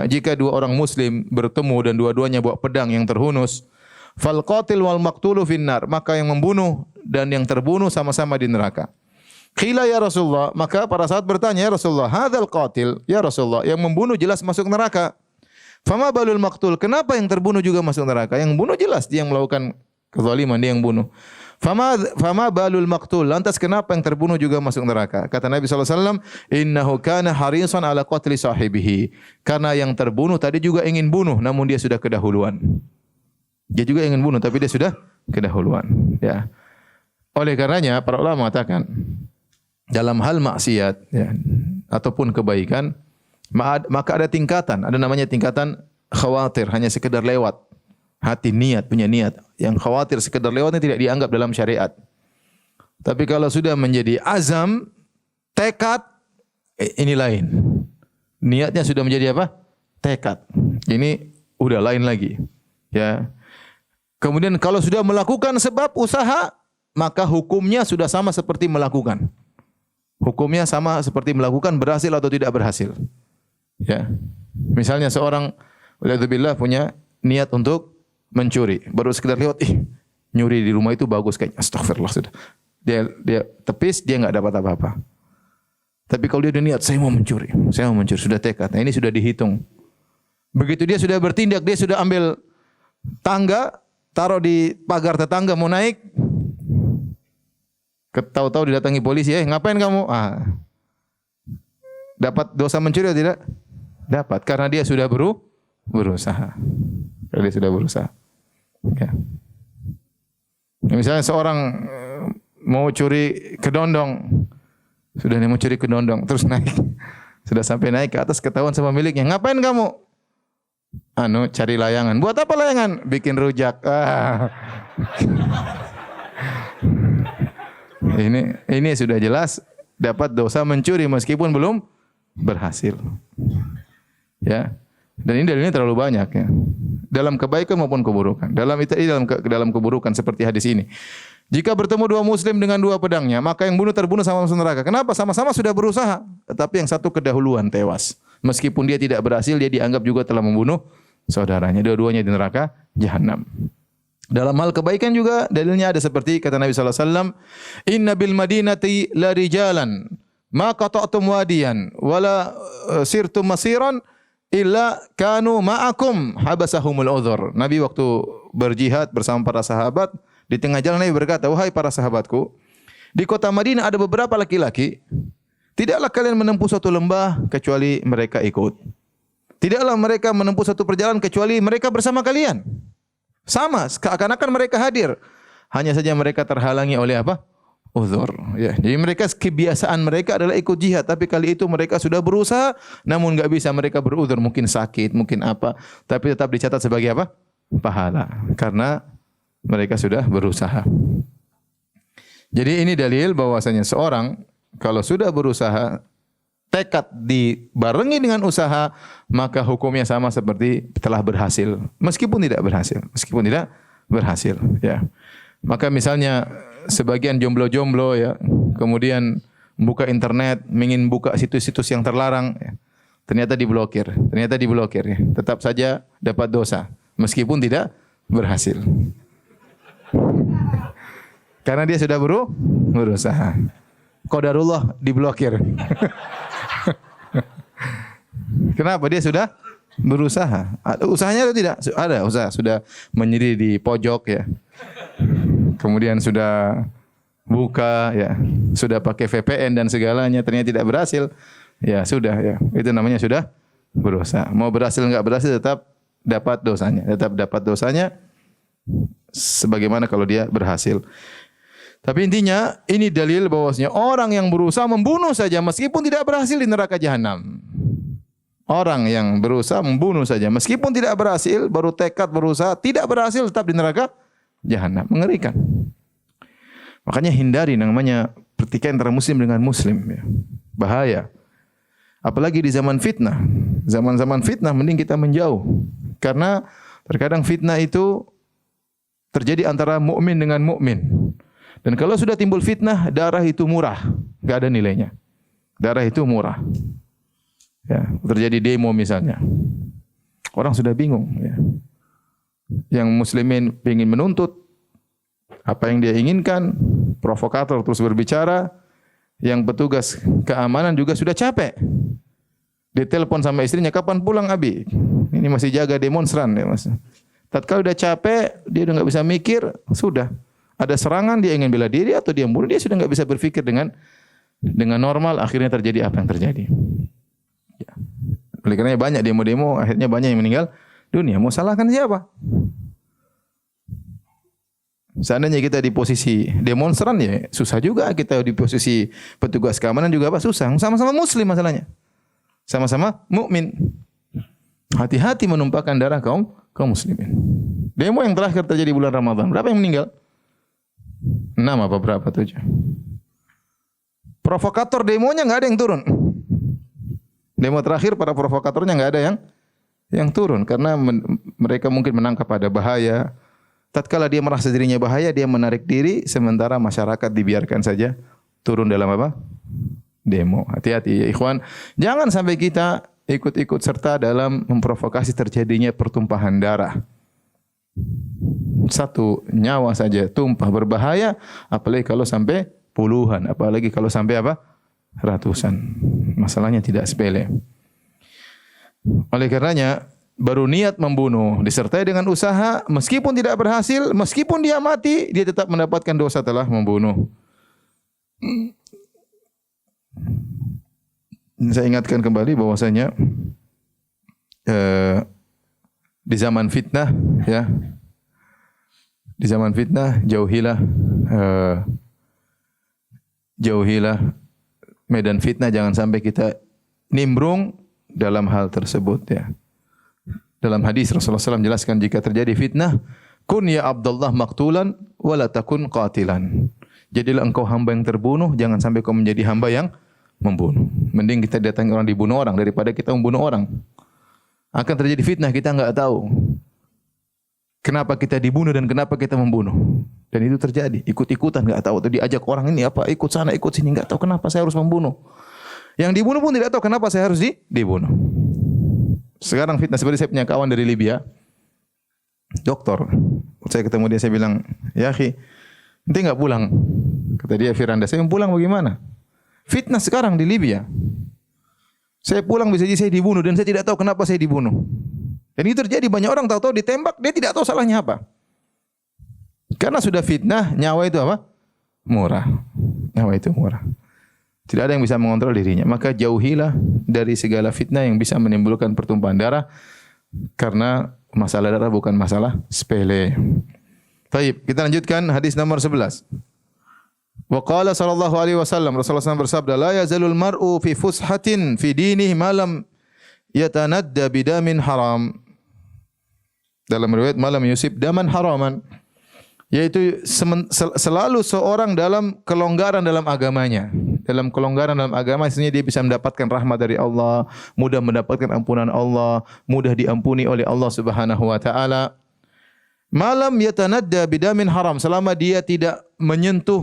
Jika 2 orang muslim bertemu dan dua-duanya bawa pedang yang terhunus, fal qatil wal maqtulu finnar, maka yang membunuh dan yang terbunuh sama-sama di neraka. Qila ya Rasulullah, maka para sahabat bertanya, ya Rasulullah, hadzal qatil, ya Rasulullah, yang membunuh jelas masuk neraka. Fama balul maqtul, kenapa yang terbunuh juga masuk neraka? Yang bunuh jelas dia yang melakukan kezaliman, dia yang bunuh. Fama balul maqtul, lantas kenapa yang terbunuh juga masuk neraka? Kata Nabi sallallahu alaihi wasallam, innahu kana harisan ala qatli sahibihi. Karena yang terbunuh tadi juga ingin bunuh, namun dia sudah kedahuluan. Dia juga ingin bunuh tapi dia sudah kedahuluan, ya. Oleh karenanya para ulama mengatakan dalam hal maksiat ya, ataupun kebaikan, maka ada tingkatan, ada namanya tingkatan khawatir, hanya sekedar lewat. Hati niat, punya niat. Yang khawatir sekedar lewatnya tidak dianggap dalam syariat. Tapi kalau sudah menjadi azam, tekad, ini lain. Niatnya sudah menjadi apa? Tekad. Ini udah lain lagi. Ya. Kemudian kalau sudah melakukan sebab usaha, maka hukumnya sudah sama seperti melakukan. Hukumnya sama seperti melakukan, berhasil atau tidak berhasil. Ya. Misalnya seorang waliyadzubillah punya niat untuk mencuri, baru sekedar lewat, nyuri di rumah itu bagus kayaknya. Astagfirullah sudah. Dia tepis, dia enggak dapat apa-apa. Tapi kalau dia ada niat, saya mau mencuri, sudah tekad. Nah, ini sudah dihitung. Begitu dia sudah bertindak, dia sudah ambil tangga, taruh di pagar tetangga mau naik, tahu-tahu didatangi polisi, ngapain kamu? Dapat dosa mencuri atau tidak? Dapat, karena dia sudah berusaha. Karena dia sudah berusaha. Ya. Misalnya seorang mau curi kedondong, sudah mau curi kedondong, terus naik, sudah sampai naik ke atas, ketahuan sama miliknya, ngapain kamu? Cari layangan. Buat apa layangan? Bikin rujak. Ini sudah jelas dapat dosa mencuri meskipun belum berhasil. Ya. Dan ini dalilnya terlalu banyak ya. Dalam kebaikan maupun keburukan. Dalam keburukan seperti hadis ini. Jika bertemu dua muslim dengan dua pedangnya, maka yang bunuh terbunuh sama masuk neraka. Kenapa? Sama-sama sudah berusaha, tetapi yang satu kedahuluan tewas. Meskipun dia tidak berhasil, dia dianggap juga telah membunuh saudaranya. Dua-duanya di neraka jahanam. Dalam hal kebaikan juga dalilnya ada seperti kata Nabi sallallahu alaihi wasallam, "Inna bil madinati la rijalan ma qata'tum wadiyan wala sirtum masiran illa kanu ma'akum habasahumul udhur." Nabi waktu berjihad bersama para sahabat, di tengah jalan Nabi berkata, "Wahai para sahabatku, di kota Madinah ada beberapa laki-laki, tidaklah kalian menempuh suatu lembah kecuali mereka ikut. Tidaklah mereka menempuh satu perjalanan kecuali mereka bersama kalian." Sama, seakan-akan mereka hadir. Hanya saja mereka terhalangi oleh apa? Uzur. Ya, jadi mereka kebiasaan mereka adalah ikut jihad, tapi kali itu mereka sudah berusaha, namun enggak bisa, mereka beruzur, mungkin sakit, mungkin apa, tapi tetap dicatat sebagai apa? Pahala, karena mereka sudah berusaha. Jadi ini dalil bahwasanya seorang kalau sudah berusaha, tekad dibarengi dengan usaha, maka hukumnya sama seperti telah berhasil, meskipun tidak berhasil, ya. Maka misalnya sebagian jomblo-jomblo ya, kemudian buka internet, ingin buka situs-situs yang terlarang, ya. Ternyata diblokir ya. Tetap saja dapat dosa meskipun tidak berhasil. Karena dia sudah berusaha. Qadarullah diblokir. Kenapa? Dia sudah berusaha. Usahanya atau tidak? Ada usaha. Sudah menyendiri di pojok ya. Kemudian sudah buka ya. Sudah pakai VPN dan segalanya. Ternyata tidak berhasil. Ya sudah ya. Itu namanya sudah berusaha. Mau berhasil enggak berhasil tetap dapat dosanya. Tetap dapat dosanya sebagaimana kalau dia berhasil. Tapi intinya ini dalil bahwasanya orang yang berusaha membunuh saja meskipun tidak berhasil di neraka jahanam. Orang yang berusaha membunuh saja meskipun tidak berhasil, baru tekad berusaha, tidak berhasil tetap di neraka jahanam. Mengerikan. Makanya hindari namanya pertikaian antara muslim dengan muslim ya. Bahaya. Apalagi di zaman fitnah. Zaman-zaman fitnah mending kita menjauh. Karena terkadang fitnah itu terjadi antara mukmin dengan mukmin. Dan kalau sudah timbul fitnah, darah itu murah, enggak ada nilainya. Darah itu murah. Ya, terjadi demo misalnya. Orang sudah bingung ya. Yang muslimin ingin menuntut apa yang dia inginkan, provokator terus berbicara, yang petugas keamanan juga sudah capek. Ditelepon sama istrinya, "Kapan pulang, Abi?" Ini masih jaga demonstran ya, Mas. Tatkala udah capek, dia udah enggak bisa mikir, sudah. Ada serangan, dia ingin bela diri atau dia bunuh, dia sudah enggak bisa berpikir dengan normal, akhirnya terjadi apa yang terjadi. Ya. Oleh karena banyak demo-demo, akhirnya banyak yang meninggal dunia. Mau salahkan siapa? Seandainya kita di posisi demonstran ya susah juga, kita di posisi petugas keamanan juga apa susah. Sama-sama muslim masalahnya. Sama-sama mukmin. Hati-hati menumpahkan darah kaum muslimin. Demo yang terakhir terjadi bulan Ramadan, berapa yang meninggal? 6 apa berapa? 7. Provokator demonya enggak ada yang turun. Demo terakhir para provokatornya enggak ada yang turun karena mereka mungkin menangkap ada bahaya. Tatkala dia merasa dirinya bahaya, dia menarik diri, sementara masyarakat dibiarkan saja turun dalam apa? Demo. Hati-hati ya ikhwan. Jangan sampai kita ikut-ikut serta dalam memprovokasi terjadinya pertumpahan darah. Satu nyawa saja tumpah berbahaya, apalagi kalau sampai puluhan, apalagi kalau sampai apa? Ratusan. Masalahnya tidak sepele. Oleh karenanya baru niat membunuh, disertai dengan usaha, meskipun tidak berhasil, meskipun dia mati, dia tetap mendapatkan dosa telah membunuh. Saya ingatkan kembali bahwasanya di zaman fitnah, ya, di zaman fitnah jauhilah medan fitnah, jangan sampai kita nimbrung dalam hal tersebut, ya. Dalam hadis Rasulullah SAW menjelaskan jika terjadi fitnah, kun ya Abdullah maktulan wala takun qatilan. Jadilah engkau hamba yang terbunuh, jangan sampai kau menjadi hamba yang membunuh. Mending kita datangi orang dibunuh orang daripada kita membunuh orang. Akan terjadi fitnah, kita enggak tahu kenapa kita dibunuh dan kenapa kita membunuh. Dan itu terjadi, ikut-ikutan, enggak tahu, atau diajak orang ini apa, ikut sana, ikut sini, enggak tahu kenapa saya harus membunuh. Yang dibunuh pun tidak tahu kenapa saya harus dibunuh. Sekarang fitnah, seperti saya punya kawan dari Libya, dokter. Saya ketemu dia, saya bilang, ya akhi, nanti enggak pulang. Kata dia, Firanda, saya pulang bagaimana? Fitnah sekarang di Libya. Saya pulang bisa jadi saya dibunuh dan saya tidak tahu kenapa saya dibunuh. Dan itu terjadi, banyak orang tahu-tahu ditembak, dia tidak tahu salahnya apa. Karena sudah fitnah, nyawa itu apa? Murah. Nyawa itu murah. Tidak ada yang bisa mengontrol dirinya. Maka jauhilah dari segala fitnah yang bisa menimbulkan pertumpahan darah. Karena masalah darah bukan masalah sepele. Baik, kita lanjutkan hadis nomor 11. Wa qala sallallahu alaihi wasallam, Rasulullah SAW bersabda, la yazalul mar'u fi fushatin fi dinihi ma lam yatanadda bidamin haram. Dalam riwayat malam yusib daman haraman, yaitu selalu seorang dalam kelonggaran dalam agamanya. Dalam kelonggaran dalam agama, istilahnya dia bisa mendapatkan rahmat dari Allah, mudah mendapatkan ampunan Allah, mudah diampuni oleh Allah Subhanahu wa taala. Malam yatanadda bidamin haram, selama dia tidak menyentuh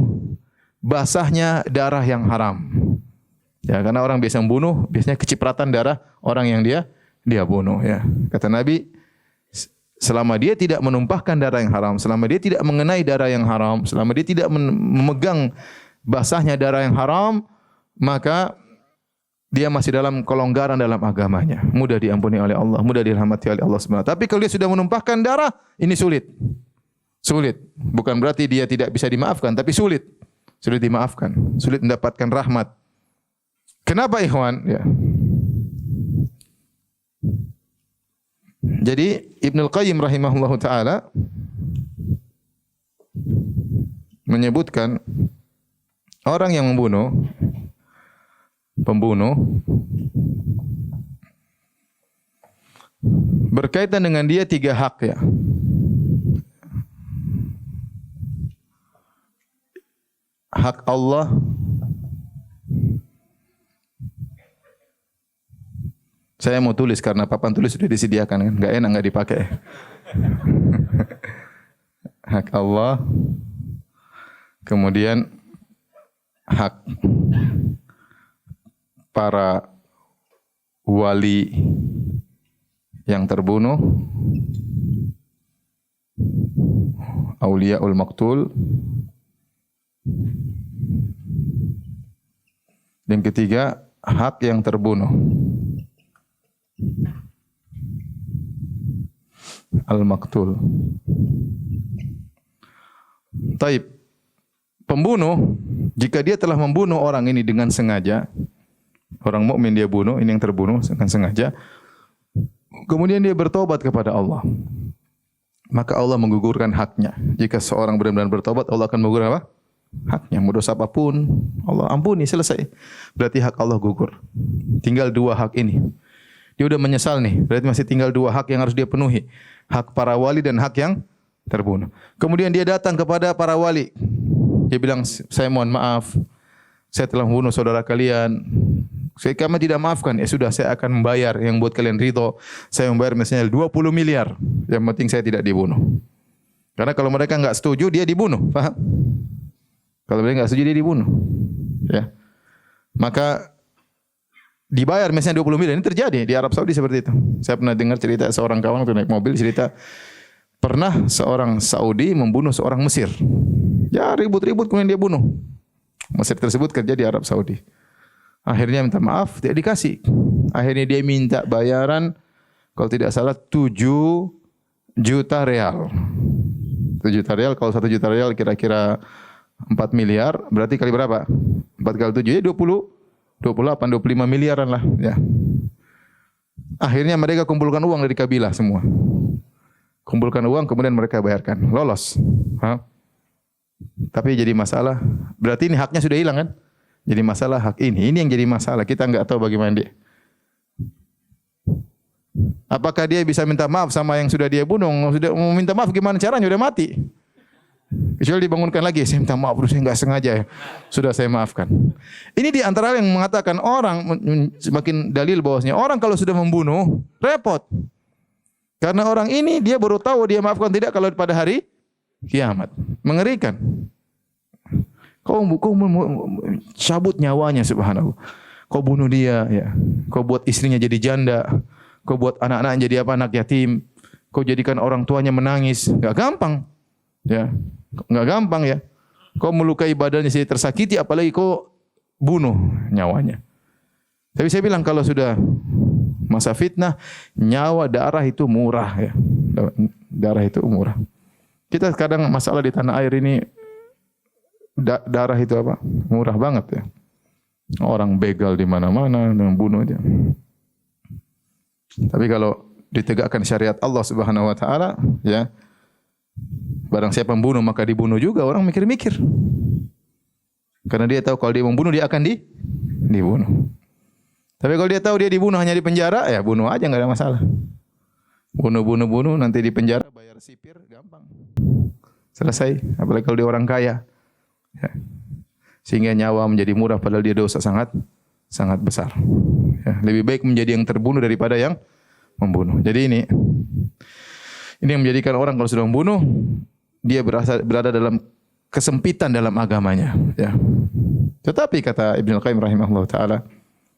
basahnya darah yang haram. Ya, karena orang biasa membunuh, biasanya kecipratan darah orang yang dia bunuh, ya. Kata Nabi, selama dia tidak menumpahkan darah yang haram, selama dia tidak mengenai darah yang haram, selama dia tidak memegang basahnya darah yang haram, maka dia masih dalam kelonggaran dalam agamanya. Mudah diampuni oleh Allah, mudah dirahmati oleh Allah Subhanahu wa taala. Tapi kalau dia sudah menumpahkan darah, ini sulit. Sulit. Bukan berarti dia tidak bisa dimaafkan, tapi sulit. Sulit dimaafkan, sulit mendapatkan rahmat. Kenapa ikhwan? Ya. Jadi Ibnul Qayyim rahimahullahu taala menyebutkan orang yang pembunuh berkaitan dengan dia 3 hak, ya. Hak Allah, saya mau tulis karena papan tulis sudah disediakan, kan? Enggak enak enggak dipakai. Hak Allah, kemudian hak para wali yang terbunuh, auliyaul maktul. Yang ketiga, hak yang terbunuh, al-maktul. Taib. Pembunuh, jika dia telah membunuh orang ini dengan sengaja, orang mukmin dia bunuh, ini yang terbunuh dengan sengaja, kemudian dia bertobat kepada Allah, maka Allah menggugurkan haknya. Jika seorang benar-benar bertobat, Allah akan menggugurkan apa? Haknya. Mau dosa apapun, Allah ampuni, selesai. Berarti hak Allah gugur. Tinggal 2 hak ini. Dia udah menyesal nih, berarti masih tinggal 2 hak yang harus dia penuhi. Hak para wali dan hak yang terbunuh. Kemudian dia datang kepada para wali. Dia bilang, saya mohon maaf, saya telah membunuh saudara kalian. Kami tidak maafkan. Ya sudah, saya akan membayar yang buat kalian ridho. Saya membayar misalnya 20 miliar. Yang penting saya tidak dibunuh. Karena kalau mereka enggak setuju, dia dibunuh. Paham? Kalau mereka enggak setuju, dia dibunuh. Ya. Maka dibayar misalnya 20 miliar. Ini terjadi di Arab Saudi seperti itu. Saya pernah dengar cerita seorang kawan waktu naik mobil, cerita pernah seorang Saudi membunuh seorang Mesir. Ya ribut-ribut kemudian dia bunuh. Mesir tersebut kerja di Arab Saudi. Akhirnya minta maaf, tidak dikasih. Akhirnya dia minta bayaran kalau tidak salah 7 juta real. 7 juta real, kalau 1 juta real kira-kira 4 miliar, berarti kali berapa? 4 kali 7 ya 28, 25 miliaran lah ya. Akhirnya mereka kumpulkan uang dari kabilah semua. Kumpulkan uang kemudian mereka bayarkan. Lolos. Tapi jadi masalah. Berarti ini haknya sudah hilang kan? Jadi masalah hak ini. Ini yang jadi masalah. Kita enggak tahu bagaimana dia. Apakah dia bisa minta maaf sama yang sudah dia bunuh? Sudah mau minta maaf gimana caranya? Sudah mati. Kecuali dibangunkan lagi, saya minta maaf, saya enggak sengaja ya. Sudah saya maafkan. Ini di antara yang mengatakan orang semakin dalil bahwasanya orang kalau sudah membunuh repot. Karena orang ini dia baru tahu dia maafkan tidak kalau pada hari kiamat. Mengerikan. Kau cabut nyawanya subhanallah. Kau bunuh dia ya. Kau buat istrinya jadi janda. Kau buat anak-anak jadi apa, anak yatim. Kau jadikan orang tuanya menangis. Enggak gampang. Ya. Enggak gampang ya. Kau melukai badannya jadi tersakiti, apalagi kau bunuh nyawanya. Tapi saya bilang kalau sudah masa fitnah, nyawa, darah itu murah ya. Darah itu murah. Kita kadang masalah di tanah air ini darah itu apa? Murah banget ya. Orang begal di mana-mana dengan bunuh dia. Tapi kalau ditegakkan syariat Allah Subhanahu wa taala ya, barang siapa membunuh maka dibunuh juga, orang mikir-mikir. Karena dia tahu kalau dia membunuh dia akan dibunuh. Tapi kalau dia tahu dia dibunuh hanya di penjara, ya bunuh aja enggak ada masalah. Bunuh nanti di penjara bayar sipir gampang. Selesai, apalagi kalau dia orang kaya. Ya. Sehingga nyawa menjadi murah padahal dia dosa sangat besar. Ya, lebih baik menjadi yang terbunuh daripada yang membunuh. Jadi ini yang menjadikan orang kalau sudah membunuh dia berada dalam kesempitan dalam agamanya ya. Tetapi kata Ibnu Qayyim rahimahullah taala,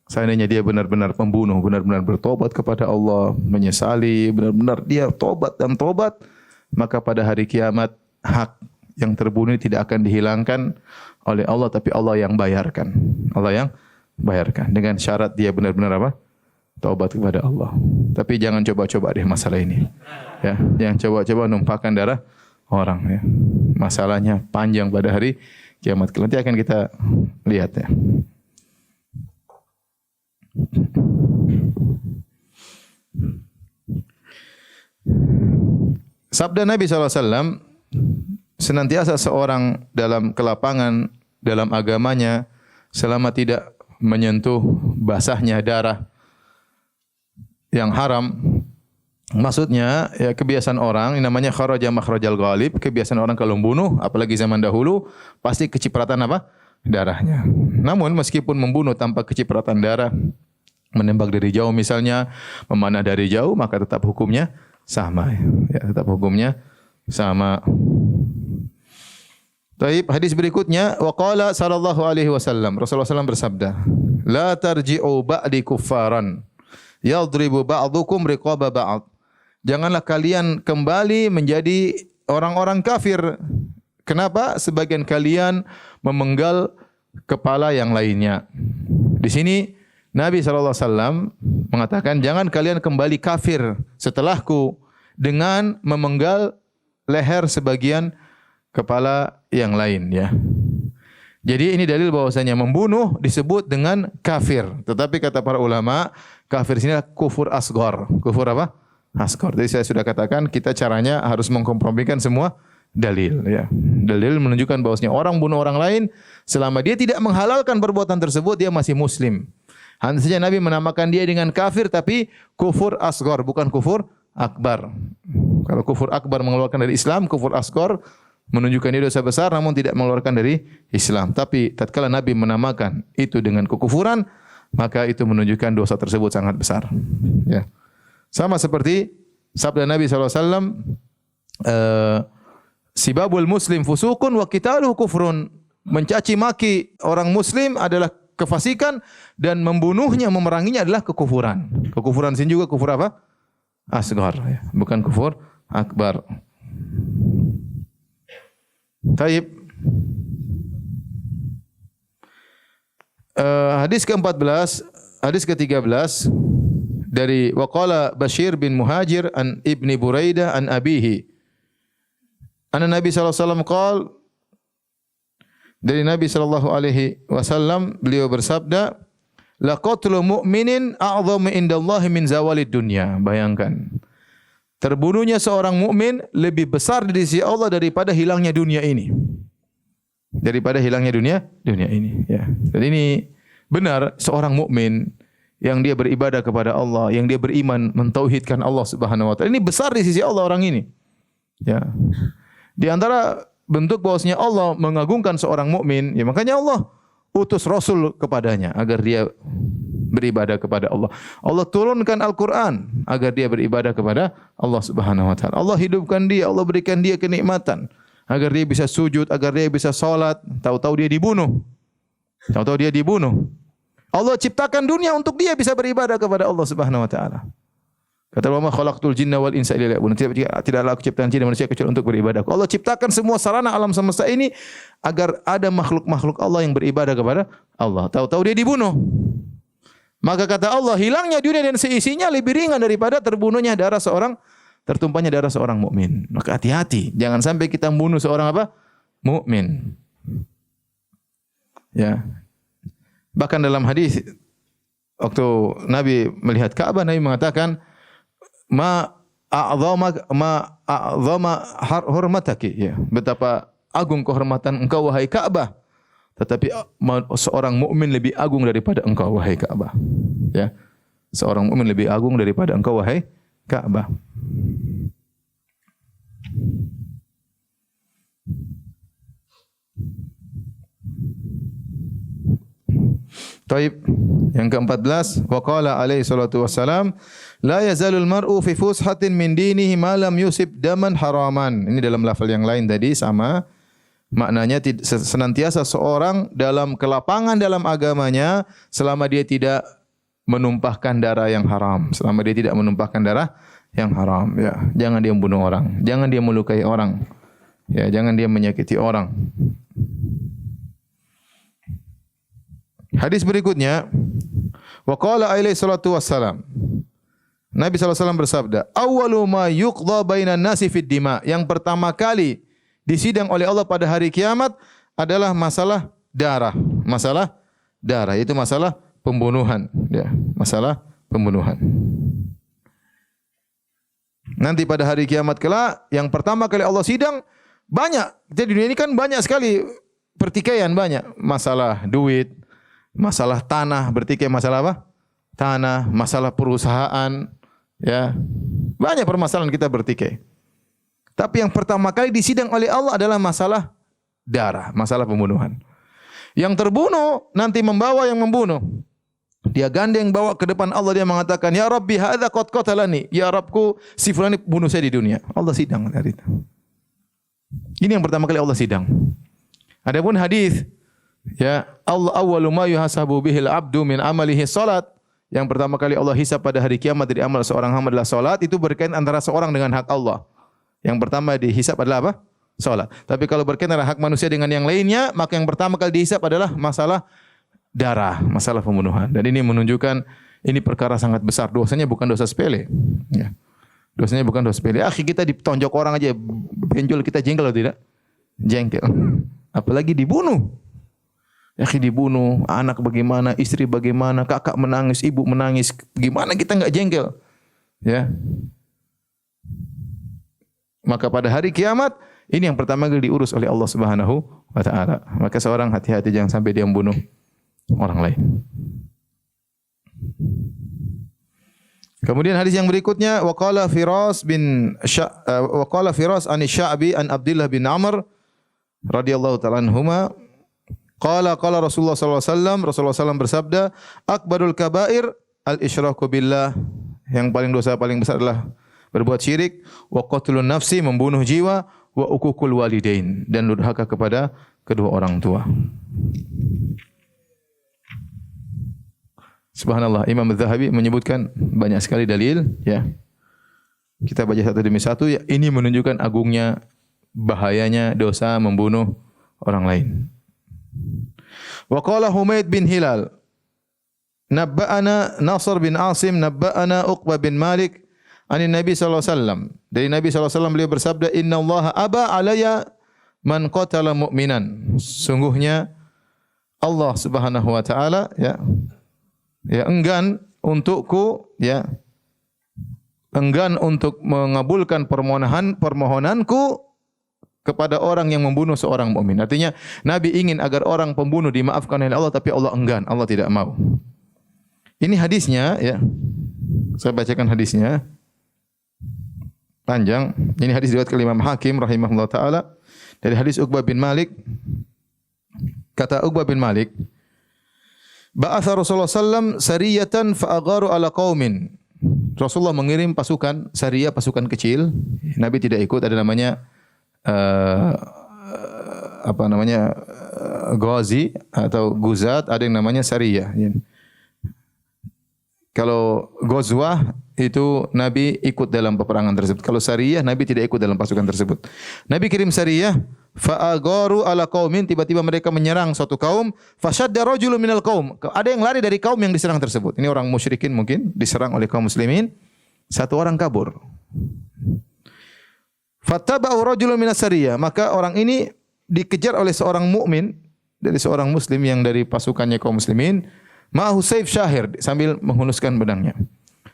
seandainya dia benar-benar pembunuh, benar-benar bertobat kepada Allah, menyesali, benar-benar dia tobat, maka pada hari kiamat hak yang terbunuh tidak akan dihilangkan oleh Allah, tapi Allah yang bayarkan. Allah yang bayarkan dengan syarat dia benar-benar apa? Taubat kepada Allah. Tapi jangan coba-coba deh masalah ini. Ya, jangan coba-coba numpahkan darah orang ya. Masalahnya panjang pada hari kiamat. Nanti akan kita lihat ya. Sabda Nabi SAW, senantiasa seorang dalam kelapangan dalam agamanya selama tidak menyentuh basahnya darah yang haram. Maksudnya ya kebiasaan orang ini namanya kharaja makhrajal ghalib, kebiasaan orang kalau membunuh apalagi zaman dahulu pasti kecipratan apa? Darahnya. Namun meskipun membunuh tanpa kecipratan darah, menembak dari jauh misalnya, memanah dari jauh, maka tetap hukumnya sama ya, tetap hukumnya sama. Baik, hadis berikutnya waqala sallallahu alaihi wasallam, Rasulullah SAW bersabda, la tarji'u ba'di kuffaran yadribu ba'dukum riqaba ba'd. Janganlah kalian kembali menjadi orang-orang kafir. Kenapa? Sebagian kalian memenggal kepala yang lainnya. Di sini Nabi SAW mengatakan jangan kalian kembali kafir setelahku dengan memenggal leher sebagian kepala yang lain ya. Jadi ini dalil bahwasanya membunuh disebut dengan kafir. Tetapi kata para ulama, kafir di sini adalah kufur asghar. Kufur apa? Asghar. Jadi saya sudah katakan kita caranya harus mengkompromikan semua dalil ya. Dalil menunjukkan bahwasanya orang bunuh orang lain selama dia tidak menghalalkan perbuatan tersebut dia masih muslim. Hanya saja Nabi menamakan dia dengan kafir tapi kufur asghar bukan kufur akbar. Kalau kufur akbar mengeluarkan dari Islam, kufur asghar menunjukkan dia dosa besar namun tidak mengeluarkan dari Islam. Tapi tatkala Nabi menamakan itu dengan kekufuran, maka itu menunjukkan dosa tersebut sangat besar. Ya. Sama seperti sabda Nabi SAW, sibabul muslim fusukun wa qitaluhu kufrun. Mencaci maki orang muslim adalah kefasikan dan membunuhnya, memeranginya adalah kekufuran. Kekufuran sini juga kufur apa? Asghar, ya. Bukan kufur akbar. Taib. Hadis ke-14, hadis ke-13 dari waqala Bashir bin Muhajir an Ibni Buraidah an abihi. Anna Nabi sallallahu alaihi wasallam qala, dari Nabi sallallahu alaihi wasallam beliau bersabda, la qatlu mu'minin a'dhamu indallahi min zawalid dunya. Bayangkan, terbunuhnya seorang mukmin lebih besar di sisi Allah daripada hilangnya dunia ini. Daripada hilangnya dunia ini, ya. Dan ini benar, seorang mukmin yang dia beribadah kepada Allah, yang dia beriman mentauhidkan Allah Subhanahu wa taala, ini besar di sisi Allah orang ini. Ya. Di antara bentuk bahwasanya Allah mengagungkan seorang mukmin, ya makanya Allah utus Rasul kepadanya agar dia beribadah kepada Allah. Allah turunkan Al-Quran agar dia beribadah kepada Allah Subhanahu wa taala. Allah hidupkan dia, Allah berikan dia kenikmatan agar dia bisa sujud, agar dia bisa salat. Tahu-tahu dia dibunuh. Allah ciptakan dunia untuk dia bisa beribadah kepada Allah Subhanahu wa taala. Kata Allah, khalaqtul jinna wal insa illa liya'budun. Tidaklah aku ciptakan jin dan manusia kecuali untuk beribadah. Allah ciptakan semua sarana alam semesta ini agar ada makhluk-makhluk Allah yang beribadah kepada Allah. Tahu-tahu dia dibunuh. Maka kata Allah, hilangnya dunia dan seisinya lebih ringan daripada terbunuhnya darah seorang, tertumpahnya darah seorang mukmin. Maka hati-hati, jangan sampai kita membunuh seorang apa? Mukmin. Ya. Bahkan dalam hadis waktu Nabi melihat Ka'bah, Nabi mengatakan, ma a'zama hurmataki, ya, betapa agung kehormatan engkau wahai Ka'bah, tetapi seorang mukmin lebih agung daripada engkau wahai Ka'bah, ya, seorang mukmin lebih agung daripada engkau wahai Ka'bah. Taib. Yang ke-14, wa qala alaihi salatu wassalam, la yazalul mar'u fi fushatin min dinihi ma lam yusib daman haraman. Ini dalam lafal yang lain tadi sama. Maknanya senantiasa seorang dalam kelapangan dalam agamanya selama dia tidak menumpahkan darah yang haram. Selama dia tidak menumpahkan darah yang haram, ya. Jangan dia membunuh orang, jangan dia melukai orang. Ya, jangan dia menyakiti orang. Hadis berikutnya, wa qala alaihi salatu wassalam, Nabi SAW bersabda, awwalu ma yuqdha bainan nasi fid dima. Yang pertama kali disidang oleh Allah pada hari kiamat adalah masalah darah. Masalah darah, itu masalah pembunuhan, ya, masalah pembunuhan. Nanti pada hari kiamat kelak, yang pertama kali Allah sidang banyak. Jadi dunia ini kan banyak sekali pertikaian, banyak masalah duit, masalah tanah, bertikai masalah apa? Tanah, masalah perusahaan, ya. Banyak permasalahan kita bertikai. Tapi yang pertama kali disidang oleh Allah adalah masalah darah, masalah pembunuhan. Yang terbunuh nanti membawa yang membunuh. Dia gandeng bawa ke depan Allah, dia mengatakan, "Ya Rabbi, hadza qad qatalani." Ya Rabbku, si fulan ini bunuh saya di dunia. Allah sidang hari itu. Ini yang pertama kali Allah sidang. Adapun hadis, ya, Allah awwalu ma yuhasabu bihil abdu min amalihi salat. Yang pertama kali Allah hisab pada hari kiamat dari amal seorang hamba adalah salat. Itu berkaitan antara seorang dengan hak Allah. Yang pertama dihisab adalah apa? Salat. Tapi kalau berkaitan antara hak manusia dengan yang lainnya, maka yang pertama kali dihisab adalah masalah darah, masalah pembunuhan. Dan ini menunjukkan ini perkara sangat besar. Dosanya bukan dosa sepele. Ya. Dosanya bukan dosa sepele. Akhi, kita ditonjok orang aja benjol, kita jengkel atau tidak? Jengkel. Apalagi dibunuh. Akhi dibunuh, anak bagaimana, istri bagaimana, kakak menangis, ibu menangis, gimana kita enggak jengkel? Ya. Maka pada hari kiamat ini yang pertama kali diurus oleh Allah Subhanahu wa taala. Maka seorang hati-hati jangan sampai dia membunuh orang lain. Kemudian hadis yang berikutnya, wa qala Firas an Sya'bi an Abdullah bin Amr radhiyallahu ta'ala anhuma. Qala Rasulullah sallallahu alaihi wasallam, Rasulullah SAW bersabda, akbarul kabair al-isyraku billah. Yang paling dosa paling besar adalah berbuat syirik, wa qatlun nafsi, membunuh jiwa, wa uququl walidain, dan durhaka kepada kedua orang tua. Subhanallah, Imam Az-Zahabi menyebutkan banyak sekali dalil, ya. Kita baca satu demi satu, ya. Ini menunjukkan agungnya, bahayanya dosa membunuh orang lain. Wa qala Humaid bin Hilal, nabba'ana Nasr bin Asim nabba'ana Uqbah bin Malik ani Nabi sallallahu alaihi wasallam. Dari Nabi sallallahu alaihi wasallam beliau bersabda, "Innallaha aba alayya man qatala mu'minan." Sungguhnya Allah Subhanahu wa taala enggan untukku enggan untuk mengabulkan permohonanku kepada orang yang membunuh seorang mukmin. Artinya Nabi ingin agar orang pembunuh dimaafkan oleh Allah, tapi Allah enggan, Allah tidak mau. Ini hadisnya Saya bacakan hadisnya. Panjang. Ini hadis riwayat Imam Hakim rahimahullah taala dari hadis Uqbah bin Malik. Kata Uqbah bin Malik, "Ba'atha Rasulullah sallam sariyatan fa'agharu ala qaumin." Rasulullah mengirim pasukan, sariyah pasukan kecil. Nabi tidak ikut, ada namanya Ghazi atau Guzat, ada yang namanya sariyah. Kalau Ghazwah itu Nabi ikut dalam peperangan tersebut. Kalau sariyah Nabi tidak ikut dalam pasukan tersebut. Nabi kirim sariyah, fa'agaru ala qaumin, tiba-tiba mereka menyerang suatu kaum, fashadda rajulun minal qaum. Ada yang lari dari kaum yang diserang tersebut. Ini orang musyrikin mungkin diserang oleh kaum muslimin. Satu orang kabur. Fattaba'u rajulun minas sariyah, maka orang ini dikejar oleh seorang mukmin dari seorang muslim yang dari pasukannya kaum muslimin, ma'ahu sayf syahir, sambil menghunuskan pedangnya.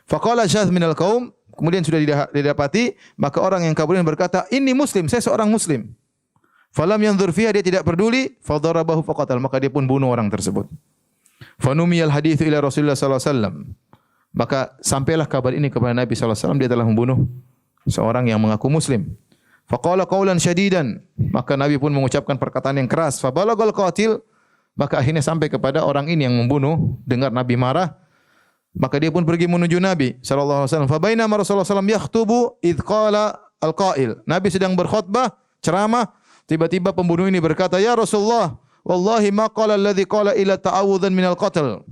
Faqala syadh minal qaum, kemudian sudah didapati, maka orang yang kabur ini berkata, "Ini muslim, saya seorang muslim." Falam yanzur fiha, dia tidak peduli, fadarabahu faqatal, maka dia pun bunuh orang tersebut. Fanumiyal haditsu ila Rasulullah sallallahu alaihi wasallam. Maka sampailah kabar ini kepada Nabi sallallahu alaihi wasallam, dia telah membunuh seorang yang mengaku muslim. Faqala qaulan syadidan, maka Nabi pun mengucapkan perkataan yang keras. Fabalagal qatil, maka akhirnya sampai kepada orang ini yang membunuh, dengar Nabi marah, maka dia pun pergi menuju Nabi sallallahu alaihi wasallam. Fa bainama Rasulullah sallallahu alaihi wasallam yakhtubu idz qala al-qail. Nabi sedang berkhutbah, ceramah, tiba-tiba pembunuh ini berkata, "Ya Rasulullah, wallahi ma qala alladhi qala ila ta'awudzan minal qatl."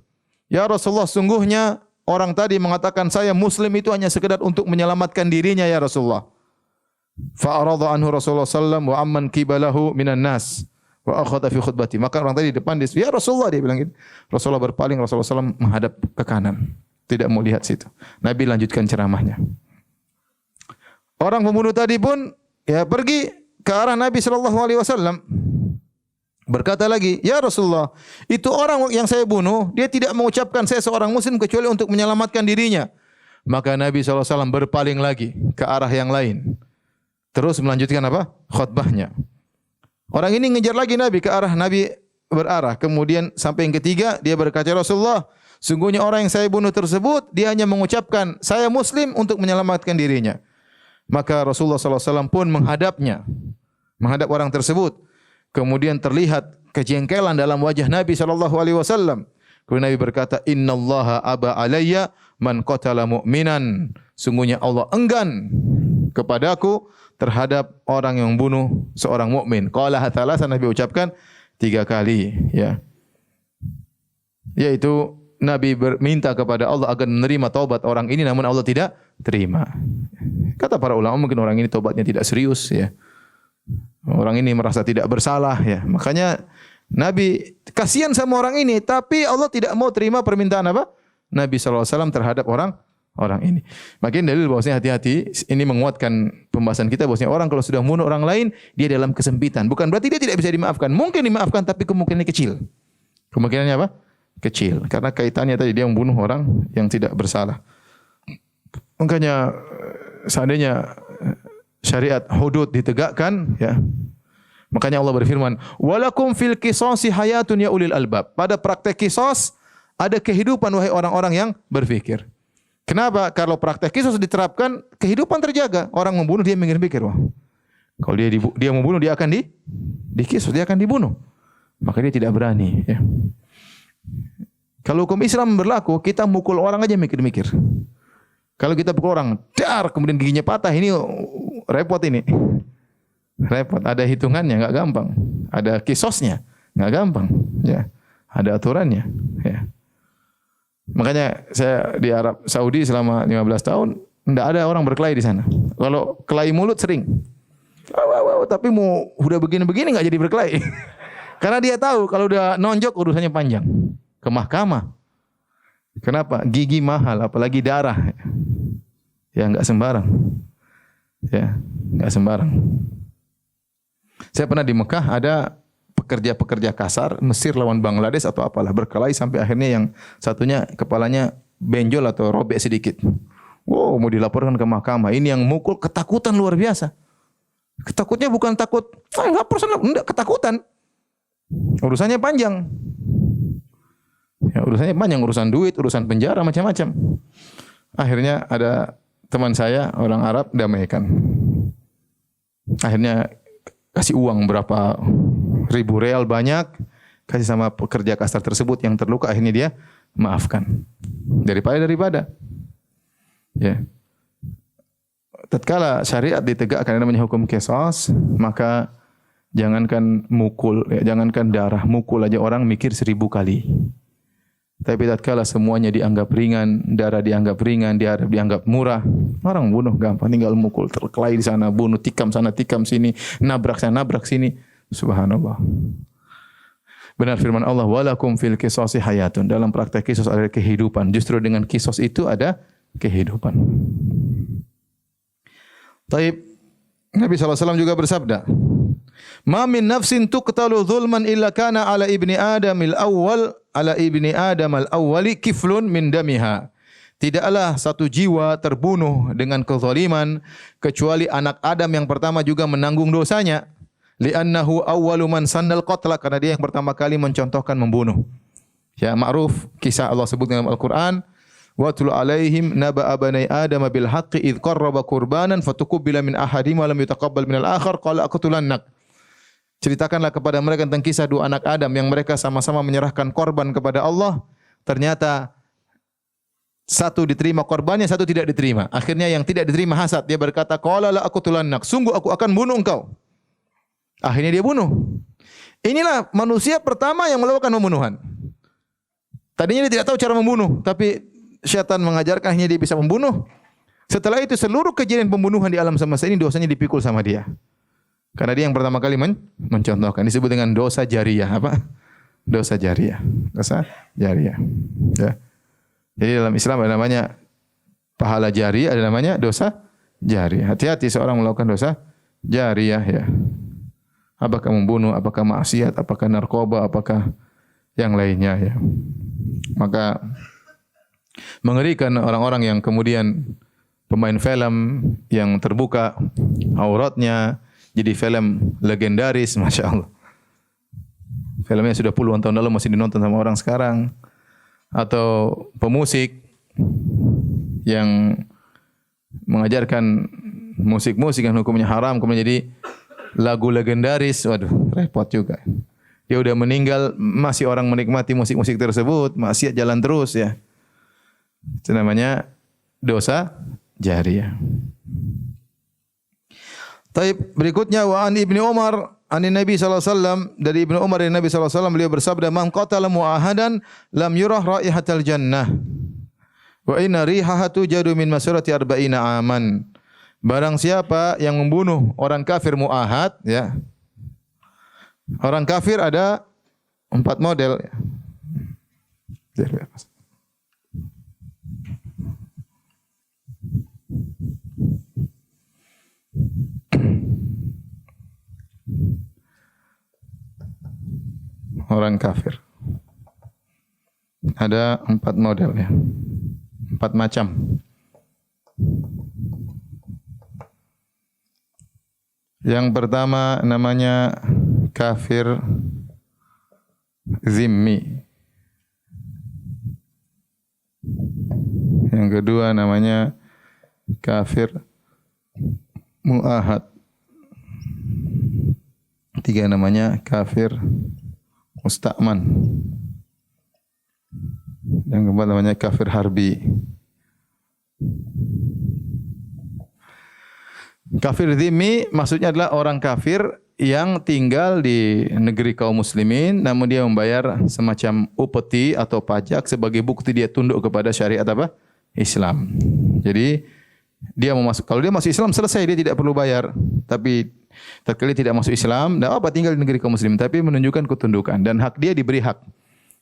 Ya Rasulullah, sungguhnya orang tadi mengatakan saya muslim itu hanya sekedar untuk menyelamatkan dirinya ya Rasulullah. Fa arada anhu Rasulullah sallallahu wa amman kibalahu minan nas wa akhadha fi khutbati. Maka orang tadi di depan dia, "Ya Rasulullah," dia bilang gitu. Rasulullah berpaling, Rasulullah sallallahu menghadap ke kanan, tidak mau lihat situ. Nabi lanjutkan ceramahnya. Orang pembunuh tadi pun pergi ke arah Nabi sallallahu alaihi wasallam. Berkata lagi, "Ya Rasulullah, itu orang yang saya bunuh, dia tidak mengucapkan saya seorang muslim kecuali untuk menyelamatkan dirinya." Maka Nabi SAW berpaling lagi ke arah yang lain. Terus melanjutkan khutbahnya. Orang ini ngejar lagi Nabi, ke arah Nabi berarah. Kemudian sampai yang ketiga, dia berkata, "Ya Rasulullah, sungguhnya orang yang saya bunuh tersebut, dia hanya mengucapkan saya muslim untuk menyelamatkan dirinya." Maka Rasulullah SAW pun menghadap orang tersebut. Kemudian terlihat kejengkelan dalam wajah Nabi sallallahu alaihi wasallam. Kemudian Nabi berkata, "Innallaha aba alayya man qatala mu'minan." Sungguhnya Allah enggan kepadaku terhadap orang yang membunuh seorang mukmin. Qala hatsalasa, Nabi ucapkan 3 kali, Yaitu Nabi berminta kepada Allah agar menerima taubat orang ini, namun Allah tidak terima. Kata para ulama, mungkin orang ini taubatnya tidak serius, Orang ini merasa tidak bersalah, Makanya Nabi kasihan sama orang ini, tapi Allah tidak mau terima permintaan Nabi SAW terhadap orang ini. Makin dalil bahwasanya hati-hati, ini menguatkan pembahasan kita bahwasanya orang kalau sudah membunuh orang lain, dia dalam kesempitan. Bukan berarti dia tidak bisa dimaafkan. Mungkin dimaafkan, tapi kemungkinannya kecil. Kemungkinannya kecil. Karena kaitannya tadi dia membunuh orang yang tidak bersalah. Makanya seandainya syariat hudud ditegakkan, makanya Allah berfirman, "Walakum fil qisasi hayatun ya ulil albab." Pada praktek kisos ada kehidupan wahai orang-orang yang berfikir. Kenapa? Kalau praktek kisos diterapkan, kehidupan terjaga. Orang membunuh dia mikir-mikir, kalau dia membunuh dia akan dikisos, dia akan dibunuh. Maka dia tidak berani, Kalau hukum Islam berlaku, kita mukul orang aja mikir-mikir. Kalau kita pukul orang, kemudian giginya patah, ini repot ini. Repot, ada hitungannya, enggak gampang. Ada kisosnya, enggak gampang, Ada aturannya, Makanya saya di Arab Saudi selama 15 tahun, enggak ada orang berkelahi di sana. Kalau kelahi mulut sering. Tapi mau udah begini-begini enggak jadi berkelahi. Karena dia tahu kalau udah nonjok urusannya panjang. Ke mahkamah. Kenapa? Gigi mahal, apalagi darah. Ya enggak sembarang. Ya, enggak sembarang. Saya pernah di Mekah ada pekerja-pekerja kasar Mesir lawan Bangladesh atau apalah berkelahi sampai akhirnya yang satunya kepalanya benjol atau robek sedikit. Wow, mau dilaporkan ke mahkamah. Ini yang mukul ketakutan luar biasa. Ketakutnya bukan takut, enggak personal, enggak ketakutan. Urusannya panjang. Ya, urusannya panjang, urusan duit, urusan penjara, macam-macam. Akhirnya ada teman saya, orang Arab, damaikan. Akhirnya kasih uang berapa ribu real banyak, kasih sama pekerja kasar tersebut yang terluka, akhirnya dia maafkan. Daripada. Ya. Tatkala syariat ditegakkan namanya hukum qisas, maka jangankan mukul, ya, jangankan darah, mukul aja orang mikir 1000 kali. Tapi tatkala semuanya dianggap ringan, darah dianggap ringan, dianggap murah, orang bunuh gampang, tinggal mukul, terkelahi di sana, bunuh, tikam sana, tikam sini, nabrak sana, nabrak sini. Subhanallah. Benar firman Allah, walakum fil qisasi hayatun. Dalam praktek kisos ada kehidupan. Justru dengan kisos itu ada kehidupan. Taib, Nabi SAW juga bersabda, ma min nafsin tuqtalu zulman illa kana ala ibni Adamil awwali kiflun min damiha. Tidaklah satu jiwa terbunuh dengan kezaliman kecuali anak Adam yang pertama juga menanggung dosanya. Li'annahu awwalu man sannal qatla, karena dia yang pertama kali mencontohkan membunuh. Ya, ma'ruf kisah Allah sebut dalam Al-Qur'an, wa tul alaihim naba abnai adam bil haqqi id qarraba qurbanan fatuqbila min ahadihim wa lam yutaqabbal min al-akhar qala aqtulannak. Ceritakanlah kepada mereka tentang kisah dua anak Adam yang mereka sama-sama menyerahkan korban kepada Allah. Ternyata satu diterima korbannya, satu tidak diterima. Akhirnya yang tidak diterima hasad. Dia berkata, qala la aqtulannak, sungguh aku akan bunuh engkau. Akhirnya dia bunuh. Inilah manusia pertama yang melakukan pembunuhan. Tadinya dia tidak tahu cara membunuh, tapi syaitan mengajarkan akhirnya dia bisa membunuh. Setelah itu seluruh kejadian pembunuhan di alam semesta ini dosanya dipikul sama dia. Karena dia yang pertama kali mencontohkan. Disebut dengan dosa jariyah. Apa? Dosa jariyah. Dosa jariyah. Ya. Jadi dalam Islam ada namanya pahala jariyah, ada namanya dosa jariyah. Hati-hati seorang melakukan dosa jariyah. Ya. Apakah membunuh, apakah maksiat, apakah narkoba, apakah yang lainnya. Ya. Maka mengerikan orang-orang yang kemudian pemain film yang terbuka auratnya, jadi film legendaris, Masya Allah. Filmnya sudah puluhan tahun lalu masih dinonton sama orang sekarang. Atau pemusik yang mengajarkan musik-musik yang hukumnya haram, kemudian jadi lagu legendaris. Waduh, repot juga. Dia udah meninggal, masih orang menikmati musik-musik tersebut, maksiat jalan terus ya. Itu namanya dosa jariyah. Taib, berikutnya wa an Ibnu Umar an Nabi sallallahu alaihi wasallam, dari Ibnu Umar dari Nabi sallallahu alaihi wasallam beliau bersabda, man qatala muahadan lam yurah raihatal jannah wa inna rihahatu jadu min masirati arba'ina aman. Barang siapa yang membunuh orang kafir muahad, ya. Orang kafir ada 4 model ya. Orang kafir ada 4 model ya, 4 macam. Yang pertama namanya kafir zimmi. Yang kedua namanya kafir muahad. Tiga namanya kafir musta'man. Yang keempat namanya kafir harbi. Kafir dhimmi maksudnya adalah orang kafir yang tinggal di negeri kaum muslimin namun dia membayar semacam upeti atau pajak sebagai bukti dia tunduk kepada syariat apa? Islam. Jadi dia mau masuk, kalau dia masuk Islam selesai, dia tidak perlu bayar. Tapi tatkala tidak masuk Islam, tidak apa tinggal di negeri kaum muslimin, tapi menunjukkan ketundukan dan hak dia diberi hak.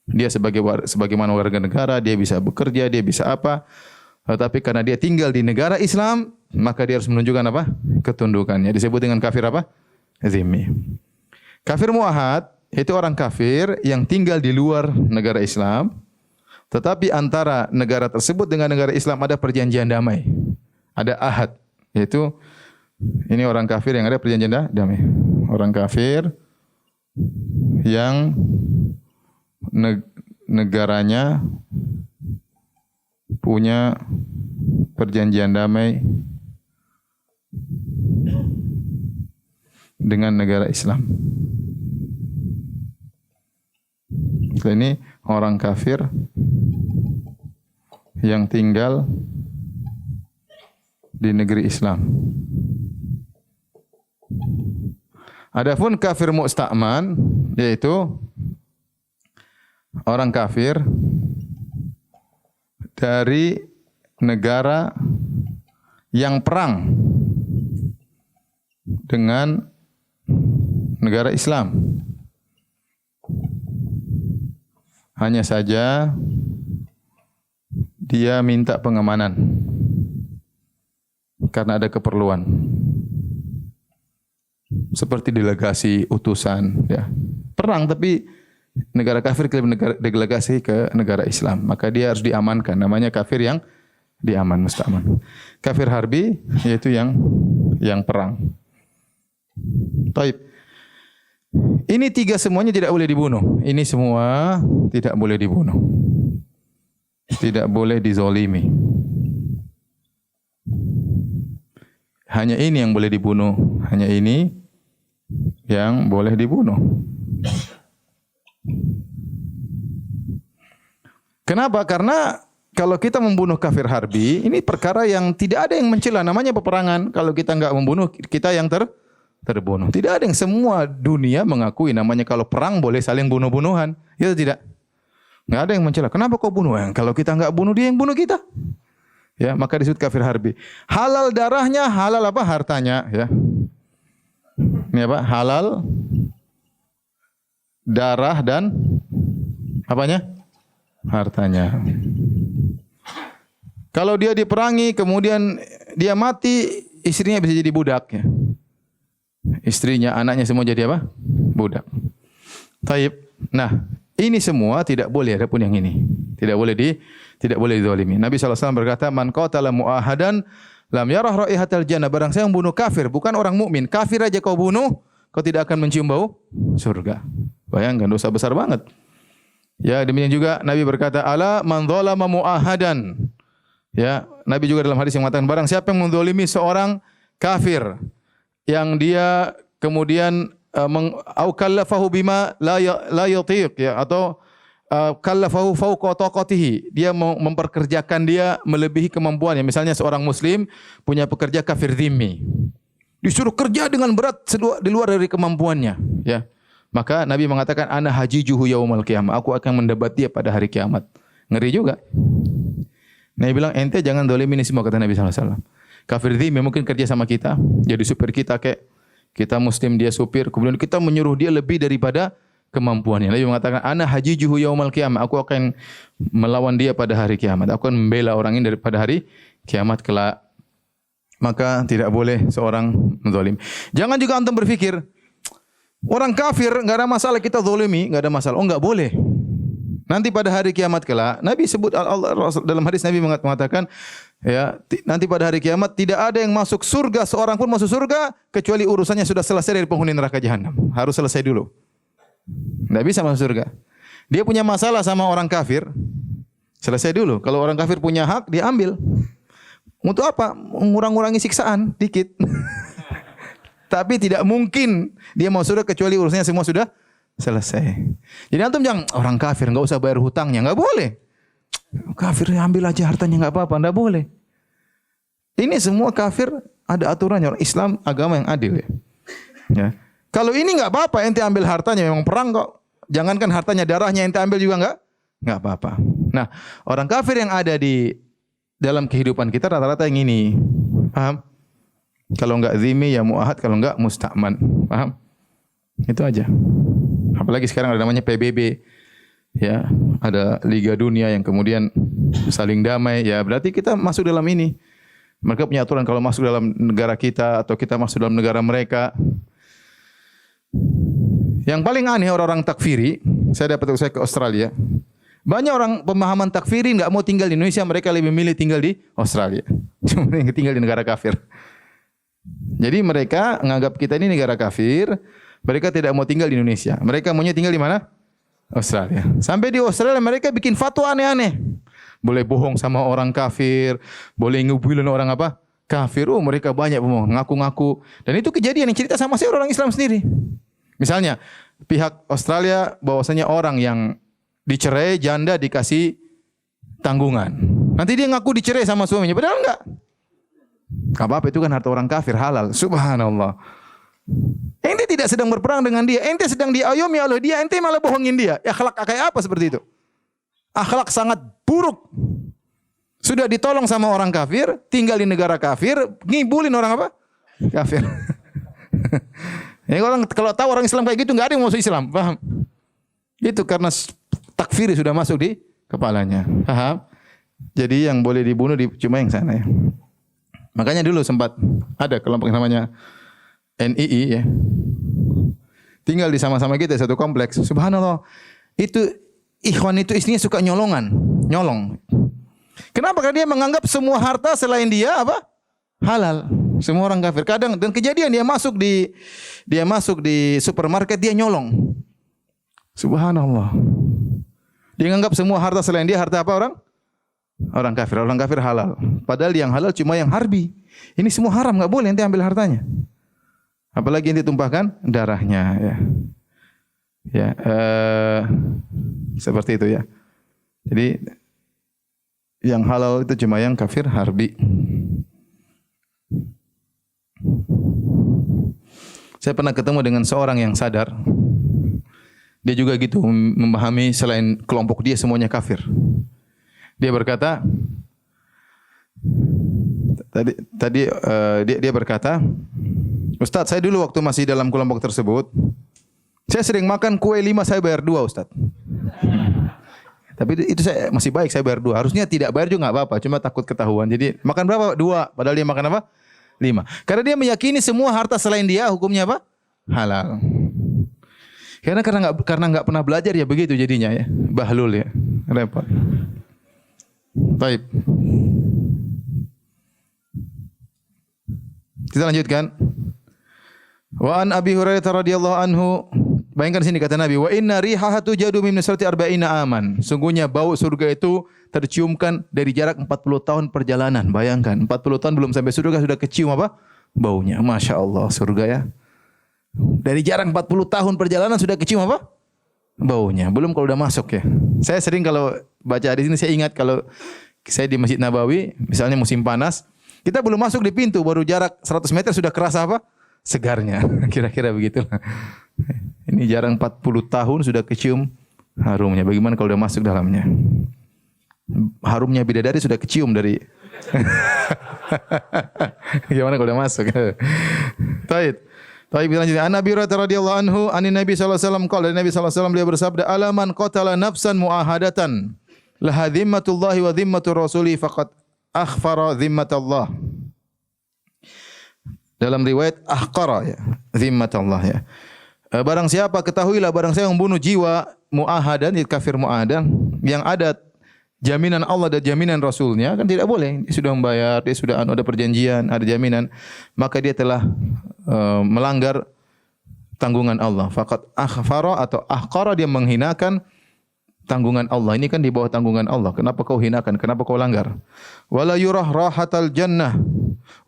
Dia sebagaimana warga negara, dia bisa bekerja, dia bisa apa. Tetapi karena dia tinggal di negara Islam, maka dia harus menunjukkan apa? Ketundukannya. Disebut dengan kafir apa? Zimmi. Kafir muahad itu orang kafir yang tinggal di luar negara Islam, tetapi antara negara tersebut dengan negara Islam ada perjanjian damai. Ada ahad, yaitu ini orang kafir yang ada perjanjian damai. Orang kafir yang negaranya punya perjanjian damai dengan negara Islam. Ini orang kafir yang tinggal di negeri Islam. Adapun kafir musta'man, yaitu orang kafir dari negara yang perang dengan negara Islam. Hanya saja dia minta pengamanan karena ada keperluan. Seperti delegasi utusan, ya. Perang tapi negara kafir kirim delegasi ke negara Islam, maka dia harus diamankan. Namanya kafir yang diaman, musta'man. Kafir harbi yaitu yang perang. Taib. Ini tiga semuanya tidak boleh dibunuh. Ini semua tidak boleh dibunuh. Tidak boleh dizolimi. Hanya ini yang boleh dibunuh. Hanya ini yang boleh dibunuh. Kenapa? Karena kalau kita membunuh kafir harbi, ini perkara yang tidak ada yang mencela. Namanya peperangan. Kalau kita enggak membunuh, kita yang terbunuh. Tidak ada yang, semua dunia mengakui namanya kalau perang boleh saling bunuh-bunuhan. Ya tidak? Enggak ada yang mencela. Kenapa kau bunuh? Kalau kita enggak bunuh, dia yang bunuh kita. Ya, maka disebut kafir harbi. Halal darahnya, halal apa? Hartanya, ya. Ini apa? Halal darah dan apanya? Hartanya. Kalau dia diperangi kemudian dia mati, istrinya bisa jadi budak, ya. Istrinya, anaknya semua jadi apa? Budak. Taib. Nah, ini semua tidak boleh, adapun yang ini tidak boleh dizalimi. Nabi SAW berkata, "Man qatala mu'ahadan lam yarah raihatal jannah." Barang siapa yang bunuh kafir, bukan orang mukmin, kafir aja kau bunuh, kau tidak akan mencium bau surga. Bayangkan, dosa besar banget. Ya, demikian juga Nabi berkata, "Ala man dzalama mu'ahadan." Ya, Nabi juga dalam hadis yang mengatakan, barang siapa yang menzalimi seorang kafir yang dia kemudian au kallafahu bima la yutiq, ya, atau kallafahu fawqa taqatihi, dia memperkerjakan dia melebihi kemampuannya. Misalnya seorang muslim punya pekerja kafir zimmi, disuruh kerja dengan berat di luar dari kemampuannya, ya. Maka Nabi mengatakan, ana hajijuhu yaumal qiyamah, aku akan mendebat dia pada hari kiamat. Ngeri juga. Nabi bilang, ente jangan zalimi ini semua, kata Nabi SAW. Kafir zimmi mungkin kerja sama kita, jadi supir kita, kayak kita muslim, dia supir, kemudian kita menyuruh dia lebih daripada kemampuannya. Nabi mengatakan, ana hajijuhu yaumal qiyamah, aku akan melawan dia pada hari kiamat. Aku akan membela orang ini daripada hari kiamat kelak. Maka tidak boleh seorang menzalim. Jangan juga antum berpikir, orang kafir enggak ada masalah kita zalimi, enggak ada masalah. Oh, enggak boleh. Nanti pada hari kiamat kelak, Nabi sebut dalam hadis Nabi mengatakan, ya, nanti pada hari kiamat tidak ada yang masuk surga, seorang pun masuk surga kecuali urusannya sudah selesai dari penghuni neraka jahanam. Harus selesai dulu. Tidak bisa masuk surga. Dia punya masalah sama orang kafir, selesai dulu. Kalau orang kafir punya hak, dia ambil. Untuk apa? Mengurangi siksaan dikit. Tapi tidak mungkin dia mau surga kecuali urusannya semua sudah selesai. Jadi antum jangan orang kafir enggak usah bayar hutangnya, enggak boleh. Kafir ambil aja hartanya enggak apa-apa, enggak boleh. Ini semua kafir ada aturannya. Orang Islam agama yang adil, ya. Ya. Kalau ini enggak apa-apa, ente ambil hartanya, memang perang kok. Jangankan hartanya, darahnya ente ambil juga enggak apa-apa. Nah, orang kafir yang ada di dalam kehidupan kita rata-rata yang ini. Paham? Kalau enggak zimmi ya muahad, kalau enggak musta'man. Paham? Itu aja. Apalagi sekarang ada namanya PBB. ya, ada Liga Dunia yang kemudian saling damai, ya berarti kita masuk dalam ini. Mereka punya aturan kalau masuk dalam negara kita atau kita masuk dalam negara mereka. Yang paling aneh orang-orang takfiri, saya ke Australia. Banyak orang pemahaman takfiri enggak mau tinggal di Indonesia, mereka lebih milih tinggal di Australia. Cuma tinggal di negara kafir. Jadi mereka menganggap kita ini negara kafir, mereka tidak mau tinggal di Indonesia. Mereka maunya tinggal di mana? Australia. Sampai di Australia mereka bikin fatwa aneh-aneh. Boleh bohong sama orang kafir, boleh ngebuilin orang apa? Kafir. Oh, mereka banyak bohong, ngaku-ngaku. Dan itu kejadian yang cerita sama saya orang Islam sendiri. Misalnya, pihak Australia bahwasanya orang yang dicerai janda dikasih tanggungan. Nanti dia ngaku dicerai sama suaminya, padahal enggak. Enggak apa-apa, itu kan harta orang kafir, halal. Subhanallah. Ente tidak sedang berperang dengan dia, ente sedang diayomi oleh dia, ente malah bohongin dia. Akhlak kayak apa seperti itu? Akhlak sangat buruk. Sudah ditolong sama orang kafir, tinggal di negara kafir, ngibulin orang apa? Kafir. Ya, kalau tahu orang Islam kayak gitu, enggak ada yang mau masuk Islam, paham? Itu karena takfir sudah masuk di kepalanya, paham? Jadi yang boleh dibunuh cuma yang sana ya. Makanya dulu sempat ada kelompok yang namanya NII ya. Tinggal di sama-sama kita satu kompleks. Subhanallah. Itu ikhwan itu istrinya suka nyolong. Kenapa? Karena dia menganggap semua harta selain dia apa? Halal. Semua orang kafir. Kadang dan kejadian dia masuk di supermarket dia nyolong. Subhanallah. Dia menganggap semua harta selain dia harta apa orang? Orang kafir. Orang kafir halal. Padahal yang halal cuma yang harbi. Ini semua haram, enggak boleh ente ambil hartanya. Apalagi yang ditumpahkan darahnya ya. Ya, seperti itu ya. Jadi yang halal itu cuma yang kafir harbi. Saya pernah ketemu dengan seorang yang sadar. Dia juga gitu memahami selain kelompok dia semuanya kafir. Dia berkata, dia berkata, Ustaz, saya dulu waktu masih dalam kelompok tersebut, saya sering makan kue 5, saya bayar 2, Ustaz. Tapi itu saya masih baik, saya bayar 2. Harusnya tidak bayar juga enggak apa-apa, cuma takut ketahuan. Jadi makan berapa? 2. Padahal dia makan apa? 5. Karena dia meyakini semua harta selain dia hukumnya apa? Halal. Karena enggak pernah belajar ya begitu jadinya ya. Bahlul ya. Repot. Baik. Kita lanjutkan. Wa an Abi Hurairah radhiyallahu anhu, bayangkan sini kata Nabi, wa inna rihaha tujadu min masrati arba'ina aman. Sungguhnya bau surga itu terciumkan dari jarak 40 tahun perjalanan. Bayangkan, 40 tahun belum sampai surga sudah kecium apa? Baunya. Masya Allah, surga ya. Dari jarak 40 tahun perjalanan sudah kecium apa? Baunya. Belum kalau udah masuk ya. Saya sering kalau baca hadis ini saya ingat kalau saya di Masjid Nabawi, misalnya musim panas, kita belum masuk di pintu, baru jarak 100 meter sudah kerasa apa? Segarnya. Kira-kira begitulah. Ini jarang 40 tahun sudah kecium harumnya. Bagaimana kalau sudah masuk dalamnya? Harumnya bidadari sudah kecium dari. Bagaimana kalau sudah masuk? Baik. Baik, kita lanjutkan. An Abi Hurairah radhiyallahu anhu, anin Nabi sallallahu alaihi wasallam qala, dari Nabi sallallahu alaihi wasallam beliau bersabda, "Alaman qatala nafsan muahadatan, laha dhimmatullahi wa dhimmatu rasuli faqad akhfara dhimmatallah." Dalam riwayat ahqara ya, dhimmatallah ya. Barang siapa, ketahuilah barang siapa yang membunuh jiwa muahadan, kafir muahadan, yang ada jaminan Allah dan jaminan Rasulnya, kan tidak boleh. Dia sudah membayar, dia sudah ada perjanjian, ada jaminan, maka dia telah melanggar tanggungan Allah. Faqad akhfara atau ahqara, dia menghinakan tanggungan Allah. Ini kan di bawah tanggungan Allah. Kenapa kau hinakan? Kenapa kau langgar? Wala yurah rahatal jannah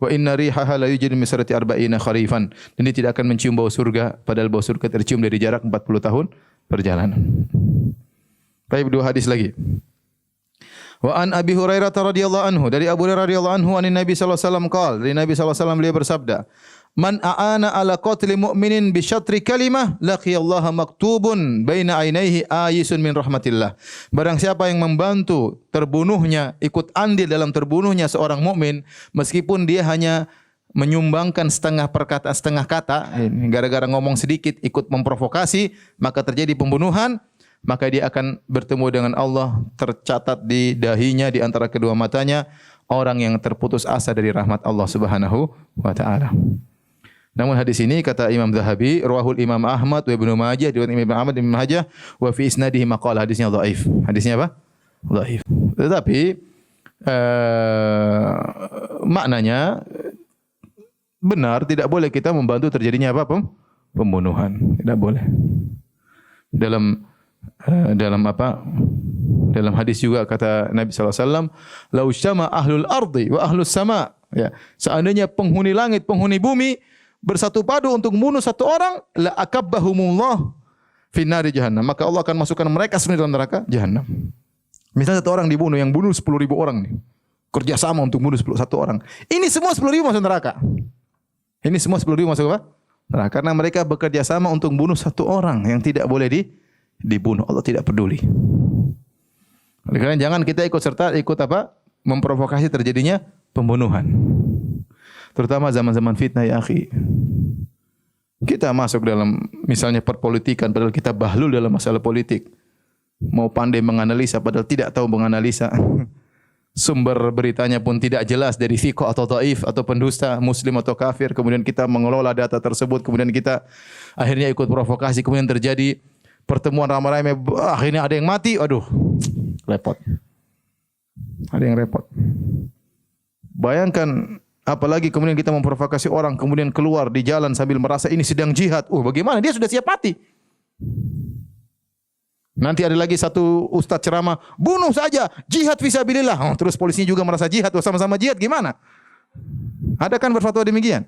wa inna rihaha la yujadu min sarati arba'ina kharifan. Dan dia tidak akan mencium bau surga, padahal bau surga tercium dari jarak 40 tahun perjalanan. Baik, 2 hadis lagi. Wa an Abi Hurairah radhiyallahu anhu, dari Abu Hurairah radhiyallahu anhu, anin Nabi sallallahu alaihi wasallam qala, dari Nabi sallallahu alaihi wasallam beliau bersabda, "Man a'ana ala qatli mu'minin bi syatri kalimah, laqiyallaha maktubun baina ainaihi ayisun min rahmatillah." Barang siapa yang membantu terbunuhnya, ikut andil dalam terbunuhnya seorang mukmin, meskipun dia hanya menyumbangkan setengah perkataan, setengah kata, gara-gara ngomong sedikit ikut memprovokasi, maka terjadi pembunuhan, maka dia akan bertemu dengan Allah, tercatat di dahinya di antara kedua matanya orang yang terputus asa dari rahmat Allah Subhanahu wa taala. Namun hadis ini kata Imam Zahabi, rawahul Imam Ahmad wa Ibnu Majah, riwayat Imam Ahmad Ibnu Majah, wa fi isnadihi maqal, hadisnya dhaif. Hadisnya apa? Dhaif. Tetapi maknanya benar, tidak boleh kita membantu terjadinya apa? Pembunuhan. Tidak boleh. Dalam apa? Dalam hadis juga kata Nabi SAW, lau syama ahlul ardi wa ahlus sama. Ya, seandainya penghuni langit, penghuni bumi bersatu padu untuk membunuh satu orang, la akabbahumullah fi nari jahannam, maka Allah akan masukkan mereka semua dalam neraka jahannam. Misalnya satu orang dibunuh, yang bunuh 10.000 orang nih, kerjasama untuk bunuh satu orang. Ini semua 10.000 masuk neraka. Ini semua 10.000 masuk apa? Neraka. Karena mereka bekerja sama untuk membunuh satu orang yang tidak boleh dibunuh. Allah tidak peduli. Oleh karena jangan kita ikut serta, ikut apa? Memprovokasi terjadinya pembunuhan. Terutama zaman-zaman fitnah ya akhi. Kita masuk dalam misalnya perpolitikan padahal kita bahlul dalam masalah politik. Mau pandai menganalisa padahal tidak tahu menganalisa. Sumber beritanya pun tidak jelas dari thiqah atau dhaif atau pendusta, muslim atau kafir. Kemudian kita mengelola data tersebut, kemudian kita akhirnya ikut provokasi, kemudian terjadi pertemuan ramai-ramai, akhirnya ada yang mati. Aduh, repot. Ada yang repot. Bayangkan apalagi kemudian kita memprovokasi orang, kemudian keluar di jalan sambil merasa ini sedang jihad. Bagaimana? Dia sudah siap mati. Nanti ada lagi satu ustaz ceramah, bunuh saja, jihad fisabilillah. Terus polisinya juga merasa jihad, sama-sama jihad, gimana? Ada kan berfatwa demikian?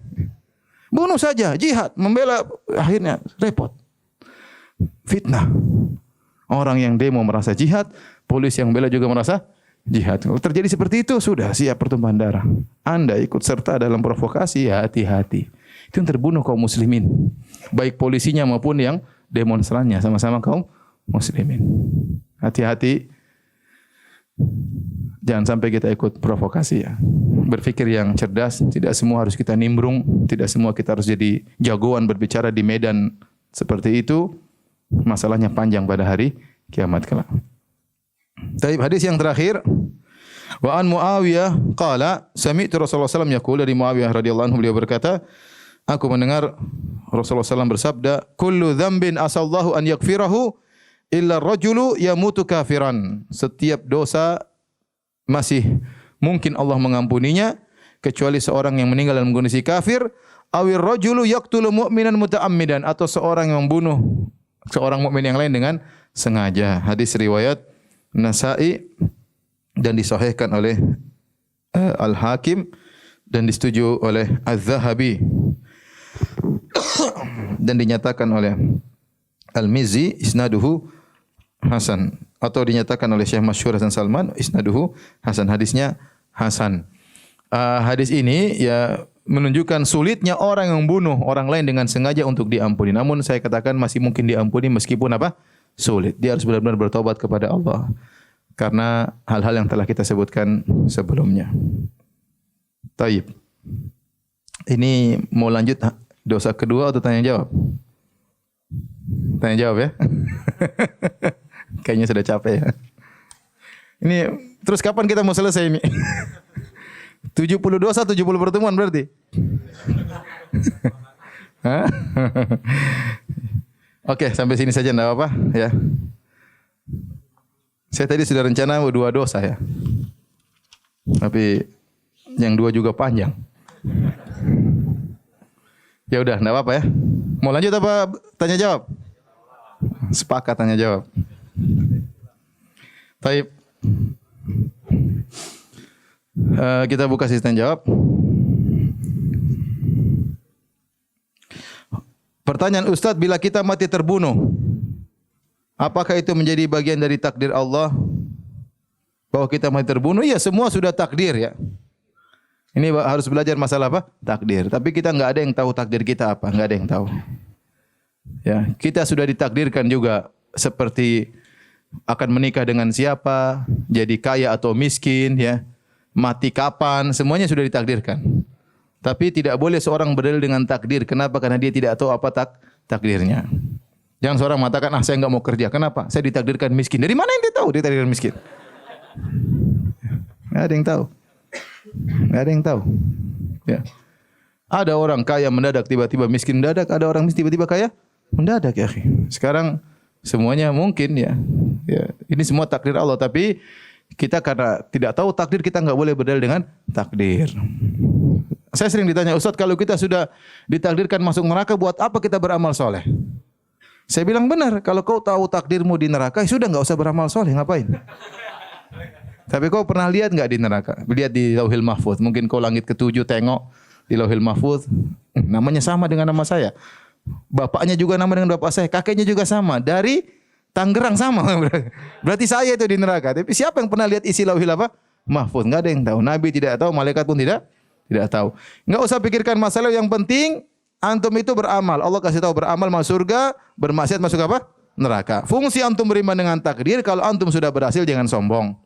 Bunuh saja, jihad, membela, akhirnya repot. Fitnah. Orang yang demo merasa jihad, polisi yang bela juga merasa jihad. Kalau terjadi seperti itu, sudah siap pertumpahan darah. Anda ikut serta dalam provokasi, ya hati-hati. Itu yang terbunuh kaum muslimin. Baik polisinya maupun yang demonstrannya, sama-sama kaum muslimin. Hati-hati. Jangan sampai kita ikut provokasi ya. Berpikir yang cerdas, tidak semua harus kita nimbrung, tidak semua kita harus jadi jagoan berbicara di medan seperti itu. Masalahnya panjang pada hari kiamat kelak. Baik, hadis yang terakhir. Wa an Muawiyah qala sami'tu Rasulullah sallallahu alaihi wasallam yaqul, dari Muawiyah radhiyallahu anhu beliau berkata, aku mendengar Rasulullah SAW bersabda, kullu dzambin asallahu an yaghfirahu illa rajulu yamutu kafiran. Setiap dosa masih mungkin Allah mengampuninya kecuali seorang yang meninggal dalam kondisi kafir, awir rajulu yaqtulu mu'minan muta'ammidan, atau seorang yang membunuh seorang mukmin yang lain dengan sengaja. Hadis riwayat Nasa'i dan disahihkan oleh Al-Hakim dan disetujui oleh Az-Zahabi dan dinyatakan oleh Al-Mizzi isnaduhu hasan, atau dinyatakan oleh Syekh Masyhur Hasan Salman isnaduhu hasan, hadisnya hasan. Hadis ini ya menunjukkan sulitnya orang yang membunuh orang lain dengan sengaja untuk diampuni. Namun saya katakan masih mungkin diampuni meskipun apa? Sulit. Dia harus benar-benar bertobat kepada Allah karena hal-hal yang telah kita sebutkan sebelumnya. Taib. Ini mau lanjut dosa kedua atau tanya jawab? Tanya jawab ya. Kayaknya sudah capek ya. Ini terus kapan kita mau selesai ini? 70 dosa, 70 pertemuan berarti. Oke, sampai sini saja enggak apa-apa ya. Saya tadi sudah rencana 2 dosa ya. Tapi yang 2 juga panjang. Ya udah, enggak apa-apa ya. Mau lanjut apa tanya jawab? Sepakat tanya jawab. Baik. Kita buka sistem jawab. Pertanyaan Ustadz, bila kita mati terbunuh, apakah itu menjadi bagian dari takdir Allah? Bahwa kita mati terbunuh, ya semua sudah takdir ya. Ini harus belajar masalah apa? Takdir. Tapi kita enggak ada yang tahu takdir kita apa, enggak ada yang tahu. Ya, kita sudah ditakdirkan juga seperti akan menikah dengan siapa, jadi kaya atau miskin ya. Mati kapan, semuanya sudah ditakdirkan. Tapi tidak boleh seorang berdalil dengan takdir. Kenapa? Karena dia tidak tahu apa takdirnya. Jangan seorang mengatakan, saya enggak mau kerja. Kenapa? Saya ditakdirkan miskin. Dari mana ente tahu ditakdirkan miskin? Enggak ada yang tahu. Enggak ada yang tahu. Ya. Ada orang kaya mendadak tiba-tiba miskin mendadak, ada orang miskin tiba-tiba kaya mendadak ya, akhi. Sekarang semuanya mungkin ya. Ya, ini semua takdir Allah, tapi kita karena tidak tahu takdir, kita enggak boleh berdalil dengan takdir. Saya sering ditanya, Ustaz, kalau kita sudah ditakdirkan masuk neraka, buat apa kita beramal soleh? Saya bilang benar, kalau kau tahu takdirmu di neraka, sudah enggak usah beramal soleh, ngapain? Tapi kau pernah lihat enggak di neraka? Lihat di Lauhil Mahfuz. Mungkin kau langit ketujuh tengok di Lauhil Mahfuz, namanya sama dengan nama saya. Bapaknya juga nama dengan bapak saya, kakeknya juga sama. Dari Tangerang sama. Berarti saya itu di neraka. Tapi siapa yang pernah lihat isi Lauhil apa? Mahfuz? Enggak ada yang tahu. Nabi tidak tahu, malaikat pun tidak tahu. Enggak usah pikirkan masalah, yang penting antum itu beramal. Allah kasih tahu beramal masuk surga, bermaksiat masuk apa? Neraka. Fungsi antum beriman dengan takdir, kalau antum sudah berhasil jangan sombong.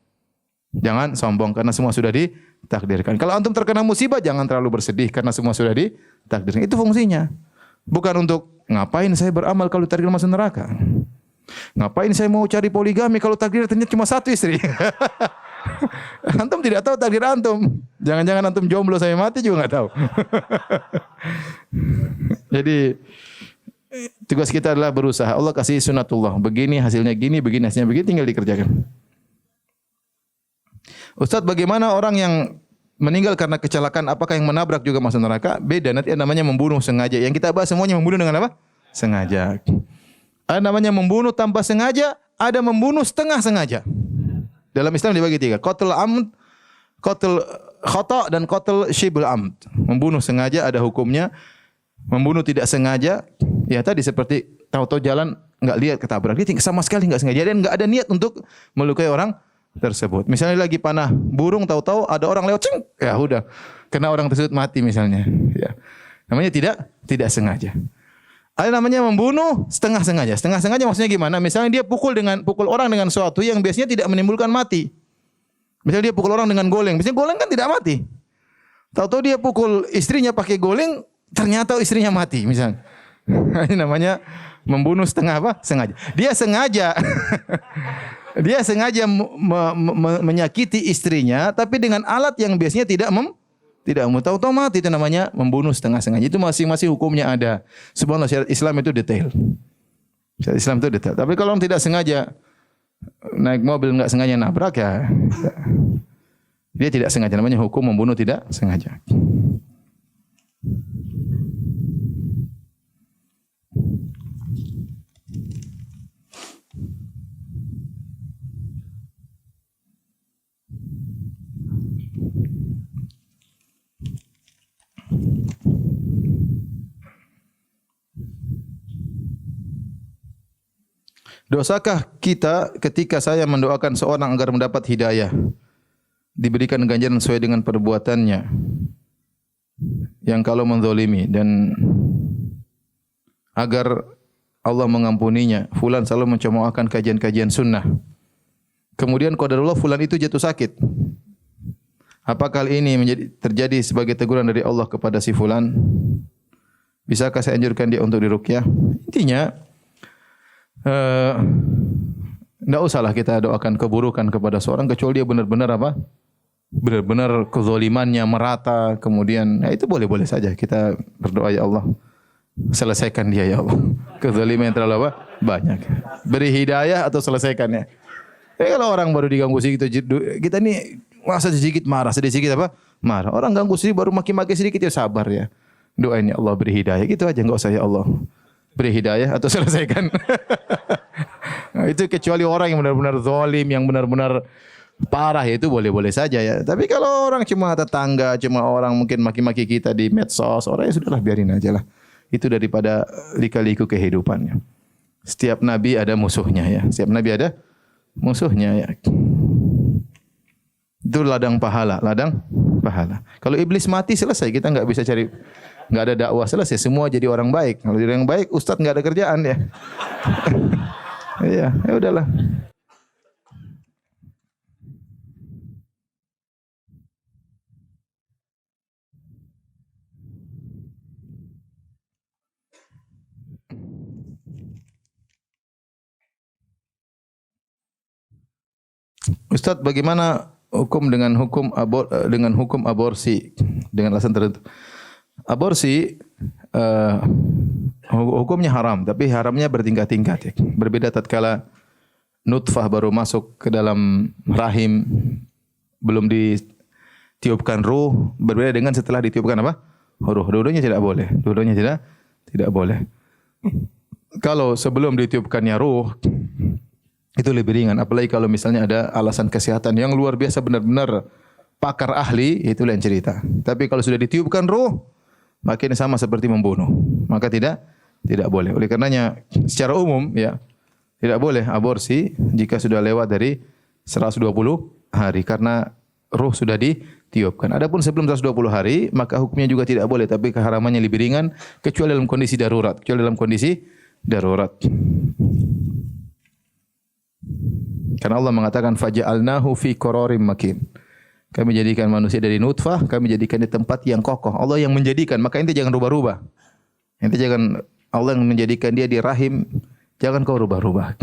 Jangan sombong karena semua sudah ditakdirkan. Kalau antum terkena musibah jangan terlalu bersedih karena semua sudah ditakdirkan. Itu fungsinya. Bukan untuk ngapain saya beramal kalau takdir masuk neraka. Ngapain saya mau cari poligami kalau takdir ternyata cuma satu istri. Antum tidak tahu takdir antum. Jangan-jangan antum jomblo sampai mati juga nggak tahu. Jadi tugas kita adalah berusaha. Allah kasih sunatullah. Begini hasilnya gini, begini hasilnya begini, tinggal dikerjakan. Ustaz, bagaimana orang yang meninggal karena kecelakaan, apakah yang menabrak juga masuk neraka? Beda, nanti namanya membunuh sengaja. Yang kita bahas semuanya membunuh dengan apa? Sengaja. Ada namanya membunuh tanpa sengaja, ada membunuh setengah sengaja. Dalam Islam dibagi tiga. Qatl amd, qatl khata' dan qatl syibul amd. Membunuh sengaja ada hukumnya. Membunuh tidak sengaja, ya tadi seperti tahu-tahu jalan enggak lihat ketabrak. Dia sama sekali enggak sengaja dan enggak ada niat untuk melukai orang tersebut. Misalnya lagi panah burung, tahu-tahu ada orang lewat, cing, ya udah kena orang tersebut mati misalnya. Ya. Namanya tidak sengaja. Ada namanya membunuh setengah sengaja. Setengah sengaja maksudnya gimana? Misalnya dia pukul orang dengan sesuatu yang biasanya tidak menimbulkan mati. Misalnya dia pukul orang dengan goleng. Biasanya goleng kan tidak mati. Tahu-tahu dia pukul istrinya pakai goleng, ternyata istrinya mati misalnya. Ini namanya membunuh setengah apa? Sengaja. Dia sengaja. Dia sengaja menyakiti istrinya, tapi dengan alat yang biasanya tidak tahu-tahu mati. Itu namanya membunuh setengah-sengaja. Itu masing-masing hukumnya ada. Subhanallah, syariat Islam itu detail. Syariat Islam itu detail. Tapi kalau orang tidak sengaja naik mobil enggak sengaja nabrak ya, dia tidak sengaja. Namanya hukum membunuh tidak sengaja. Dosakah kita ketika saya mendoakan seorang agar mendapat hidayah, diberikan ganjaran sesuai dengan perbuatannya, yang kalau menzalimi, dan agar Allah mengampuninya? Fulan selalu mencemoohkan kajian-kajian sunnah. Kemudian qadarullah fulan itu jatuh sakit. Apakah hal ini terjadi sebagai teguran dari Allah kepada si fulan? Bisakah saya anjurkan dia untuk diruqyah? Intinya tidak usahlah kita doakan keburukan kepada seorang kecuali dia benar-benar apa? Benar-benar kezalimannya merata, kemudian itu boleh-boleh saja kita berdoa, ya Allah, selesaikan dia ya Allah. Kezaliman yang terlalu apa? Banyak. Beri hidayah atau selesaikannya. Kalau orang baru diganggu sedikit, kita ini masa sedikit marah, sedikit apa? Marah. Orang ganggu sedikit baru maki-maki sedikit, ya sabar ya. Doain ya Allah beri hidayah, gitu aja, enggak usah ya Allah beri hidayah atau selesaikan. Nah, itu kecuali orang yang benar-benar zalim, yang benar-benar parah, ya itu boleh-boleh saja ya. Tapi kalau orang cuma tetangga, cuma orang mungkin maki-maki kita di medsos, orang ya sudahlah biarin aja lah. Itu daripada lika-liku kehidupannya. Setiap nabi ada musuhnya ya. Setiap nabi ada musuhnya ya. Itu ladang pahala, ladang pahala. Kalau iblis mati selesai, kita enggak bisa cari, enggak ada dakwah, selesai, semua jadi orang baik. Kalau jadi orang baik, ustaz enggak ada kerjaan ya. Iya, ya udahlah. Ustaz, bagaimana dengan hukum aborsi dengan alasan tertentu? Aborsi hukumnya haram, tapi haramnya bertingkat-tingkat ya. Berbeda tatkala nutfah baru masuk ke dalam rahim, belum ditiupkan ruh, berbeda dengan setelah ditiupkan apa? Ruh. Dua-duanya tidak boleh. Dua-duanya tidak boleh. Kalau sebelum ditiupkannya ruh, itu lebih ringan. Apalagi kalau misalnya ada alasan kesehatan yang luar biasa, benar-benar pakar ahli, itu lain cerita. Tapi kalau sudah ditiupkan ruh, maka ini sama seperti membunuh. Maka tidak boleh. Oleh karenanya secara umum ya, tidak boleh aborsi jika sudah lewat dari 120 hari karena ruh sudah ditiupkan. Adapun sebelum 120 hari, maka hukumnya juga tidak boleh, tapi keharamannya lebih ringan kecuali dalam kondisi darurat. Karena Allah mengatakan faja'alnahu fi qararim makin. Kami jadikan manusia dari nutfah, kami jadikan di tempat yang kokoh. Allah yang menjadikan, maka ente jangan rubah-rubah. Allah yang menjadikan dia di rahim, jangan kau rubah-rubah.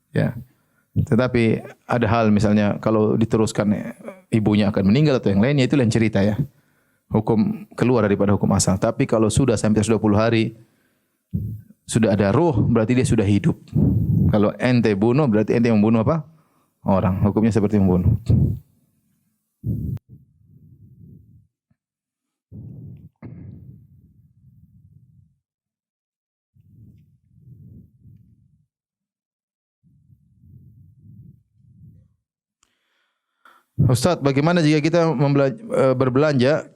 Ya. Tetapi ada hal misalnya kalau diteruskan ibunya akan meninggal atau yang lainnya, itu lain cerita ya. Hukum keluar daripada hukum asal. Tapi kalau sudah sampai 120 hari sudah ada ruh, berarti dia sudah hidup. Kalau ente bunuh, berarti ente membunuh apa? Orang. Hukumnya seperti membunuh. Ustaz, bagaimana jika kita berbelanja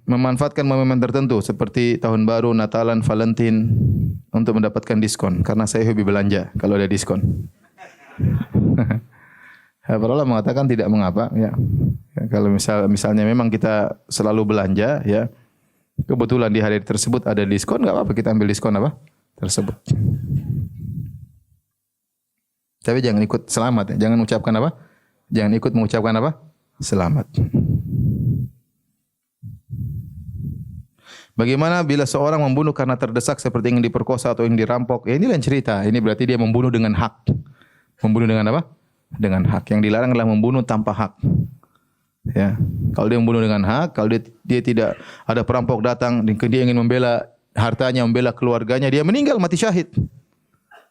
memanfaatkan momen tertentu seperti tahun baru, Natalan, Valentine untuk mendapatkan diskon? Karena saya hobi belanja kalau ada diskon. Para ulama mengatakan tidak mengapa ya. Kalau misalnya memang kita selalu belanja ya, kebetulan di hari tersebut ada diskon, enggak apa-apa kita ambil diskon apa tersebut. Tapi jangan ikut selamat ya. Jangan ucapkan apa? Jangan ikut mengucapkan apa? Selamat. Bagaimana bila seorang membunuh karena terdesak seperti ingin diperkosa atau ingin dirampok? Ya ini lain cerita. Ini berarti dia membunuh dengan hak. Membunuh dengan apa? Dengan hak. Yang dilarang adalah membunuh tanpa hak. Ya. Kalau dia membunuh dengan hak, kalau dia tidak ada perampok datang, dia ingin membela hartanya, membela keluarganya, dia meninggal mati syahid.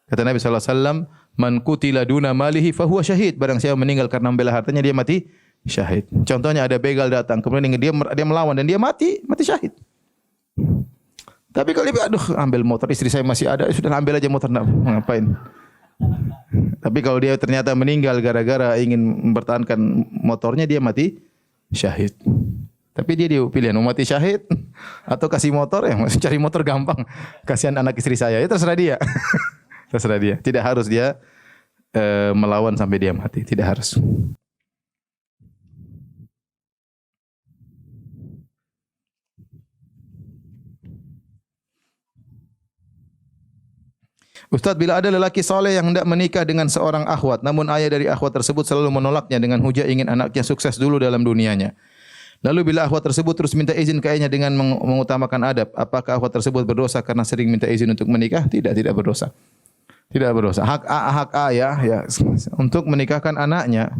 Kata Nabi sallallahu alaihi wasallam, "Man qutila duna malihi fahuwa syahid." Barang siapa meninggal karena membela hartanya, dia mati syahid. Contohnya ada begal datang, kemudian dia melawan dan dia mati syahid. Tapi kalau dia ambil motor istri saya masih ada, sudah ambil aja motor, ngapain? Tapi kalau dia ternyata meninggal gara-gara ingin mempertahankan motornya, dia mati syahid. Tapi dia pilihan mau mati syahid atau kasih motor, cari motor gampang. Kasihan anak istri saya, ya terserah dia. Terserah dia. Tidak harus dia melawan sampai dia mati. Tidak harus. Ustaz, bila ada lelaki soleh yang hendak menikah dengan seorang akhwat, namun ayah dari akhwat tersebut selalu menolaknya dengan hujah ingin anaknya sukses dulu dalam dunianya. Lalu bila akhwat tersebut terus minta izin ke ayahnya dengan mengutamakan adab, apakah akhwat tersebut berdosa karena sering minta izin untuk menikah? Tidak berdosa. Tidak berdosa. Hak ayah ya untuk menikahkan anaknya.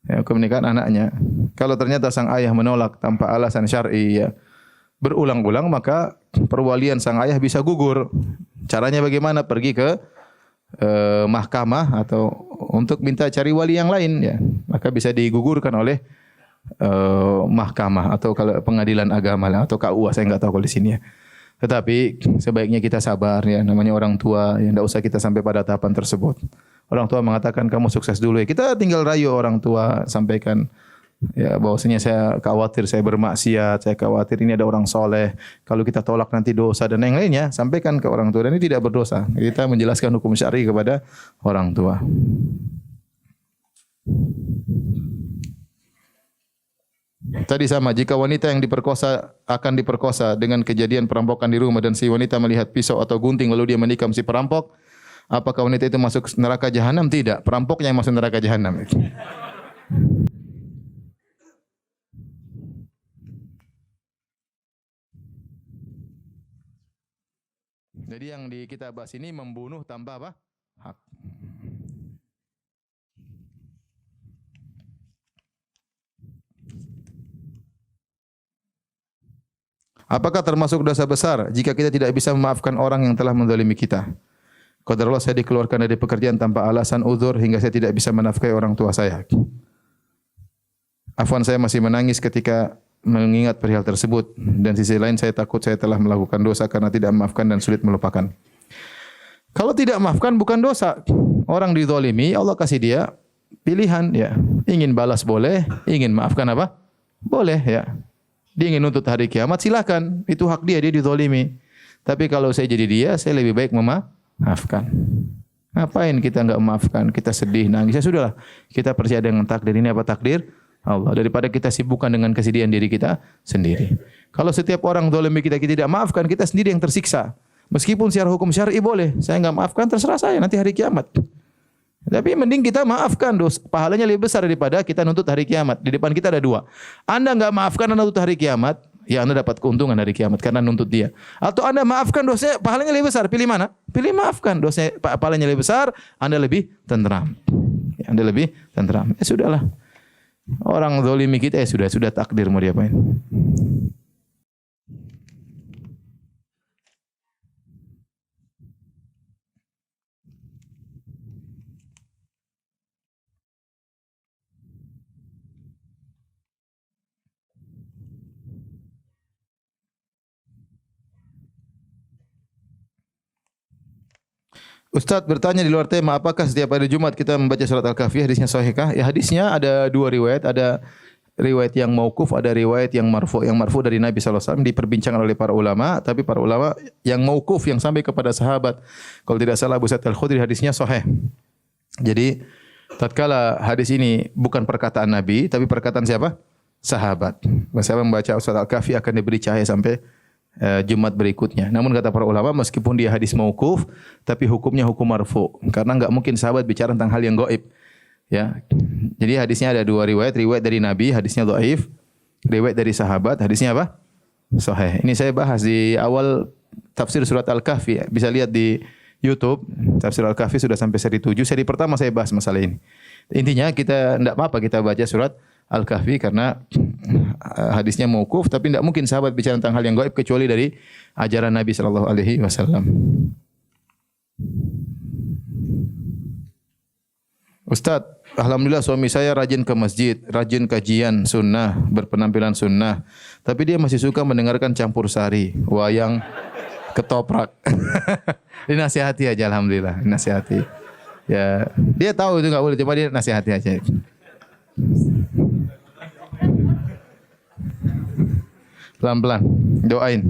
Ya, untuk menikahkan anaknya. Kalau ternyata sang ayah menolak tanpa alasan syar'i ya, berulang-ulang, maka perwalian sang ayah bisa gugur. Caranya bagaimana? Pergi ke mahkamah atau untuk minta cari wali yang lain ya. Maka bisa digugurkan oleh mahkamah atau kalau pengadilan agama lah, atau KUA, saya enggak tahu kalau di sini ya. Tetapi sebaiknya kita sabar ya, namanya orang tua ya, enggak usah kita sampai pada tahapan tersebut. Orang tua mengatakan kamu sukses dulu ya. Kita tinggal rayu orang tua, sampaikan ya bahwasanya saya khawatir saya bermaksiat, saya khawatir ini ada orang soleh, kalau kita tolak nanti dosa dan yang lainnya, sampaikan ke orang tua dan ini tidak berdosa. Kita menjelaskan hukum syar'i kepada orang tua. Tadi sama, jika wanita yang akan diperkosa dengan kejadian perampokan di rumah dan si wanita melihat pisau atau gunting lalu dia menikam si perampok, apakah wanita itu masuk neraka jahanam? Tidak, perampoknya yang masuk neraka jahanam. Jadi yang kita bahas ini membunuh tanpa apa? Hak. Apakah termasuk dosa besar jika kita tidak bisa memaafkan orang yang telah menzalimi kita? Qadarullah saya dikeluarkan dari pekerjaan tanpa alasan uzur hingga saya tidak bisa menafkahi orang tua saya. Afwan, saya masih menangis ketika mengingat perihal tersebut dan sisi lain saya takut saya telah melakukan dosa karena tidak memaafkan dan sulit melupakan. Kalau tidak memaafkan bukan dosa. Orang dizalimi, Allah kasih dia pilihan ya. Ingin balas boleh, ingin maafkan apa? Boleh ya. Dia ingin nuntut hari kiamat silakan, itu hak dia, dia dizalimi. Tapi kalau saya jadi dia, saya lebih baik memaafkan. Ngapain kita enggak memaafkan? Kita sedih, nangis. Ya sudahlah. Kita percaya dengan takdir. Ini apa takdir? Allah. Daripada kita sibukkan dengan kesedihan diri kita sendiri. Kalau setiap orang zalimi kita, kita tidak maafkan, kita sendiri yang tersiksa. Meskipun secara hukum syar'i boleh. Saya enggak maafkan, terserah saya nanti hari kiamat. Tapi mending kita maafkan, pahalanya lebih besar daripada kita nuntut hari kiamat. Di depan kita ada dua. Anda enggak maafkan, Anda nuntut hari kiamat, ya Anda dapat keuntungan hari kiamat karena nuntut dia. Atau Anda maafkan, dosa pahalanya lebih besar. Pilih mana? Pilih maafkan, dosa pahalanya lebih besar, Anda lebih tenteram. Ya, Anda lebih tenteram. Ya sudahlah. Orang zalimi kita ya sudah takdir mau diapain. Ustaz bertanya di luar tema, apakah setiap hari Jumat kita membaca surat Al-Kahfi? Hadisnya sahihkah? Ya hadisnya ada dua riwayat, ada riwayat yang mauquf, ada riwayat yang marfu. Yang marfu dari Nabi sallallahu alaihi wasallam diperbincangkan oleh para ulama, tapi para ulama yang mauquf yang sampai kepada sahabat. Kalau tidak salah Abu Sa'id Al-Khudri hadisnya sahih. Jadi tatkala hadis ini bukan perkataan Nabi, tapi perkataan siapa? Sahabat. Siapa membaca surat Al-Kahfi akan diberi cahaya sampai Jumat berikutnya. Namun kata para ulama meskipun dia hadis mauquf tapi hukumnya hukum marfu karena enggak mungkin sahabat bicara tentang hal yang gaib. Ya. Jadi hadisnya ada dua riwayat, riwayat dari Nabi hadisnya dhaif, riwayat dari sahabat hadisnya apa? Sahih. Ini saya bahas di awal tafsir surat Al-Kahfi. Bisa lihat di YouTube, tafsir Al-Kahfi sudah sampai seri 7. Seri pertama saya bahas masalah ini. Intinya kita enggak apa-apa kita baca surat Al-Kahfi karena hadisnya mauquf tapi tidak mungkin sahabat bicara tentang hal yang gaib kecuali dari ajaran Nabi sallallahu alaihi wasallam. Ustaz, alhamdulillah suami saya rajin ke masjid, rajin kajian sunnah, berpenampilan sunnah, tapi dia masih suka mendengarkan campur sari, wayang, ketoprak. Dinasihati aja alhamdulillah, dinasihati. Ya, dia tahu itu enggak boleh, cuma dia nasihati aja. Pelan-pelan, doain.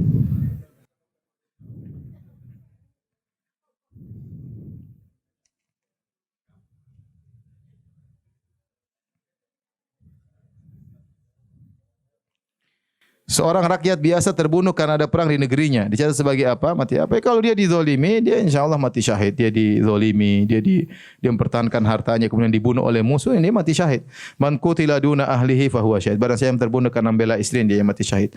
Seorang rakyat biasa terbunuh karena ada perang di negerinya. Dicatat sebagai apa? Mati apa? Kalau dia dizolimi, dia insya Allah mati syahid. Dia dizolimi, dia mempertahankan hartanya, kemudian dibunuh oleh musuh, ini mati syahid. Man qutila duna ahlihi fahuwa syahid. Barang siapa yang terbunuh karena membela istri, dia mati syahid.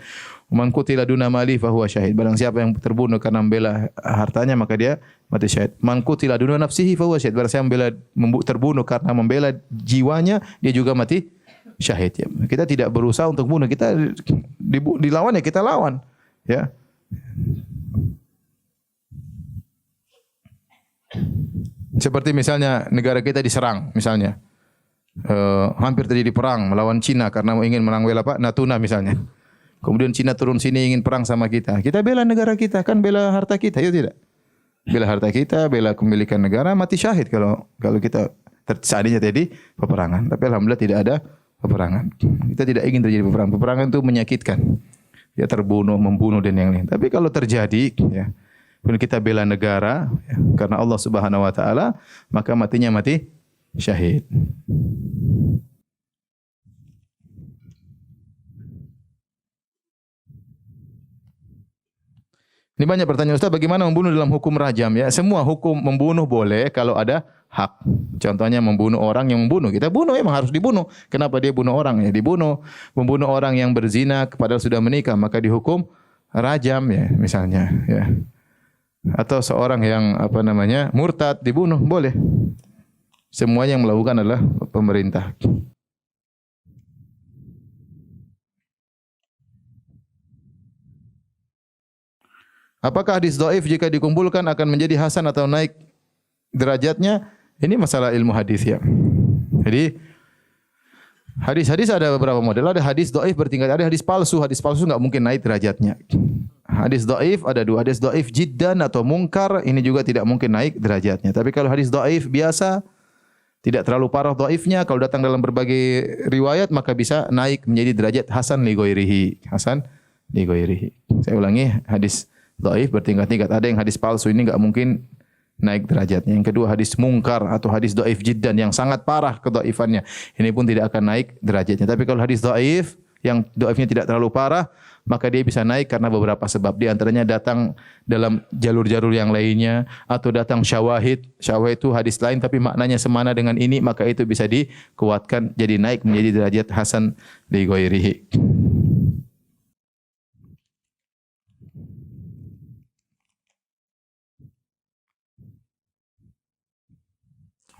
Man qutila duna mali fahuwa syahid. Barang siapa yang terbunuh karena membela hartanya, maka dia mati syahid. Man qutila duna nafsihi fahuwa syahid. Barang siapa terbunuh karena membela jiwanya, dia juga mati syahid ya. Kita tidak berusaha untuk bunuh, kita dilawan ya kita lawan ya. Seperti misalnya negara kita diserang misalnya. Hampir terjadi perang melawan Cina karena ingin menangwel apa? Natuna misalnya. Kemudian Cina turun sini ingin perang sama kita. Kita bela negara kita, kan bela harta kita, ya tidak? Bela harta kita, bela kepemilikan negara, mati syahid kalau kita seandainya terjadi peperangan. Tapi alhamdulillah tidak ada peperangan. Kita tidak ingin terjadi peperangan. Peperangan itu menyakitkan. Ya terbunuh, membunuh dan yang lain. Tapi kalau terjadi, ya, kemudian kita bela negara ya, karena Allah Subhanahu Wa Taala, maka matinya mati syahid. Ini banyak pertanyaan Ustaz, bagaimana membunuh dalam hukum rajam ya? Semua hukum membunuh boleh kalau ada hak. Contohnya membunuh orang yang membunuh. Kita bunuh memang harus dibunuh. Kenapa dia bunuh orang? Ya dibunuh. Membunuh orang yang berzina padahal sudah menikah maka dihukum rajam ya misalnya ya. Atau seorang yang murtad dibunuh boleh. Semua yang melakukan adalah pemerintah. Apakah hadis dhaif jika dikumpulkan akan menjadi hasan atau naik derajatnya? Ini masalah ilmu hadis ya. Jadi hadis-hadis ada beberapa model. Ada hadis dhaif bertingkat, ada hadis palsu. Hadis palsu enggak mungkin naik derajatnya. Hadis dhaif ada dua, hadis dhaif jiddan atau mungkar, ini juga tidak mungkin naik derajatnya. Tapi kalau hadis dhaif biasa, tidak terlalu parah dhaifnya, kalau datang dalam berbagai riwayat maka bisa naik menjadi derajat hasan li ghairihi. Hasan li ghairihi. Saya ulangi, hadis dhaif bertingkat-tingkat. Ada yang hadis palsu ini enggak mungkin naik derajatnya. Yang kedua hadis mungkar atau hadis dhaif jiddan yang sangat parah kedhaifannya. Ini pun tidak akan naik derajatnya. Tapi kalau hadis dhaif yang dhaifnya tidak terlalu parah, maka dia bisa naik karena beberapa sebab. Di antaranya datang dalam jalur-jalur yang lainnya atau datang syawahid. Syawahid itu hadis lain tapi maknanya semana dengan ini, maka itu bisa dikuatkan jadi naik menjadi derajat hasan li ghairihi.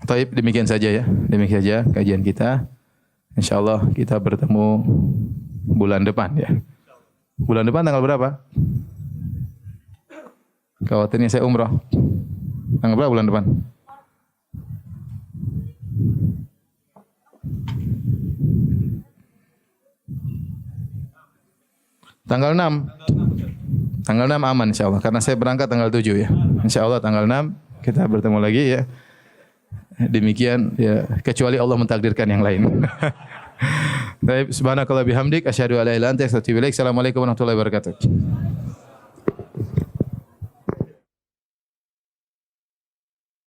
Baik, demikian saja ya. Demikian saja kajian kita. Insyaallah kita bertemu bulan depan ya. Bulan depan tanggal berapa? Khawatirnya saya umrah. Tanggal berapa bulan depan? Tanggal 6. Tanggal 6 aman insyaallah karena saya berangkat tanggal 7 ya. Insyaallah tanggal 6 kita bertemu lagi ya. Demikian ya, kecuali Allah mentakdirkan yang lain. Baik, subhanakallah bihamdik asyhadu an la ilaha illa anta astaghfiruka wa atubu ilaik. Assalamualaikum warahmatullahi wabarakatuh.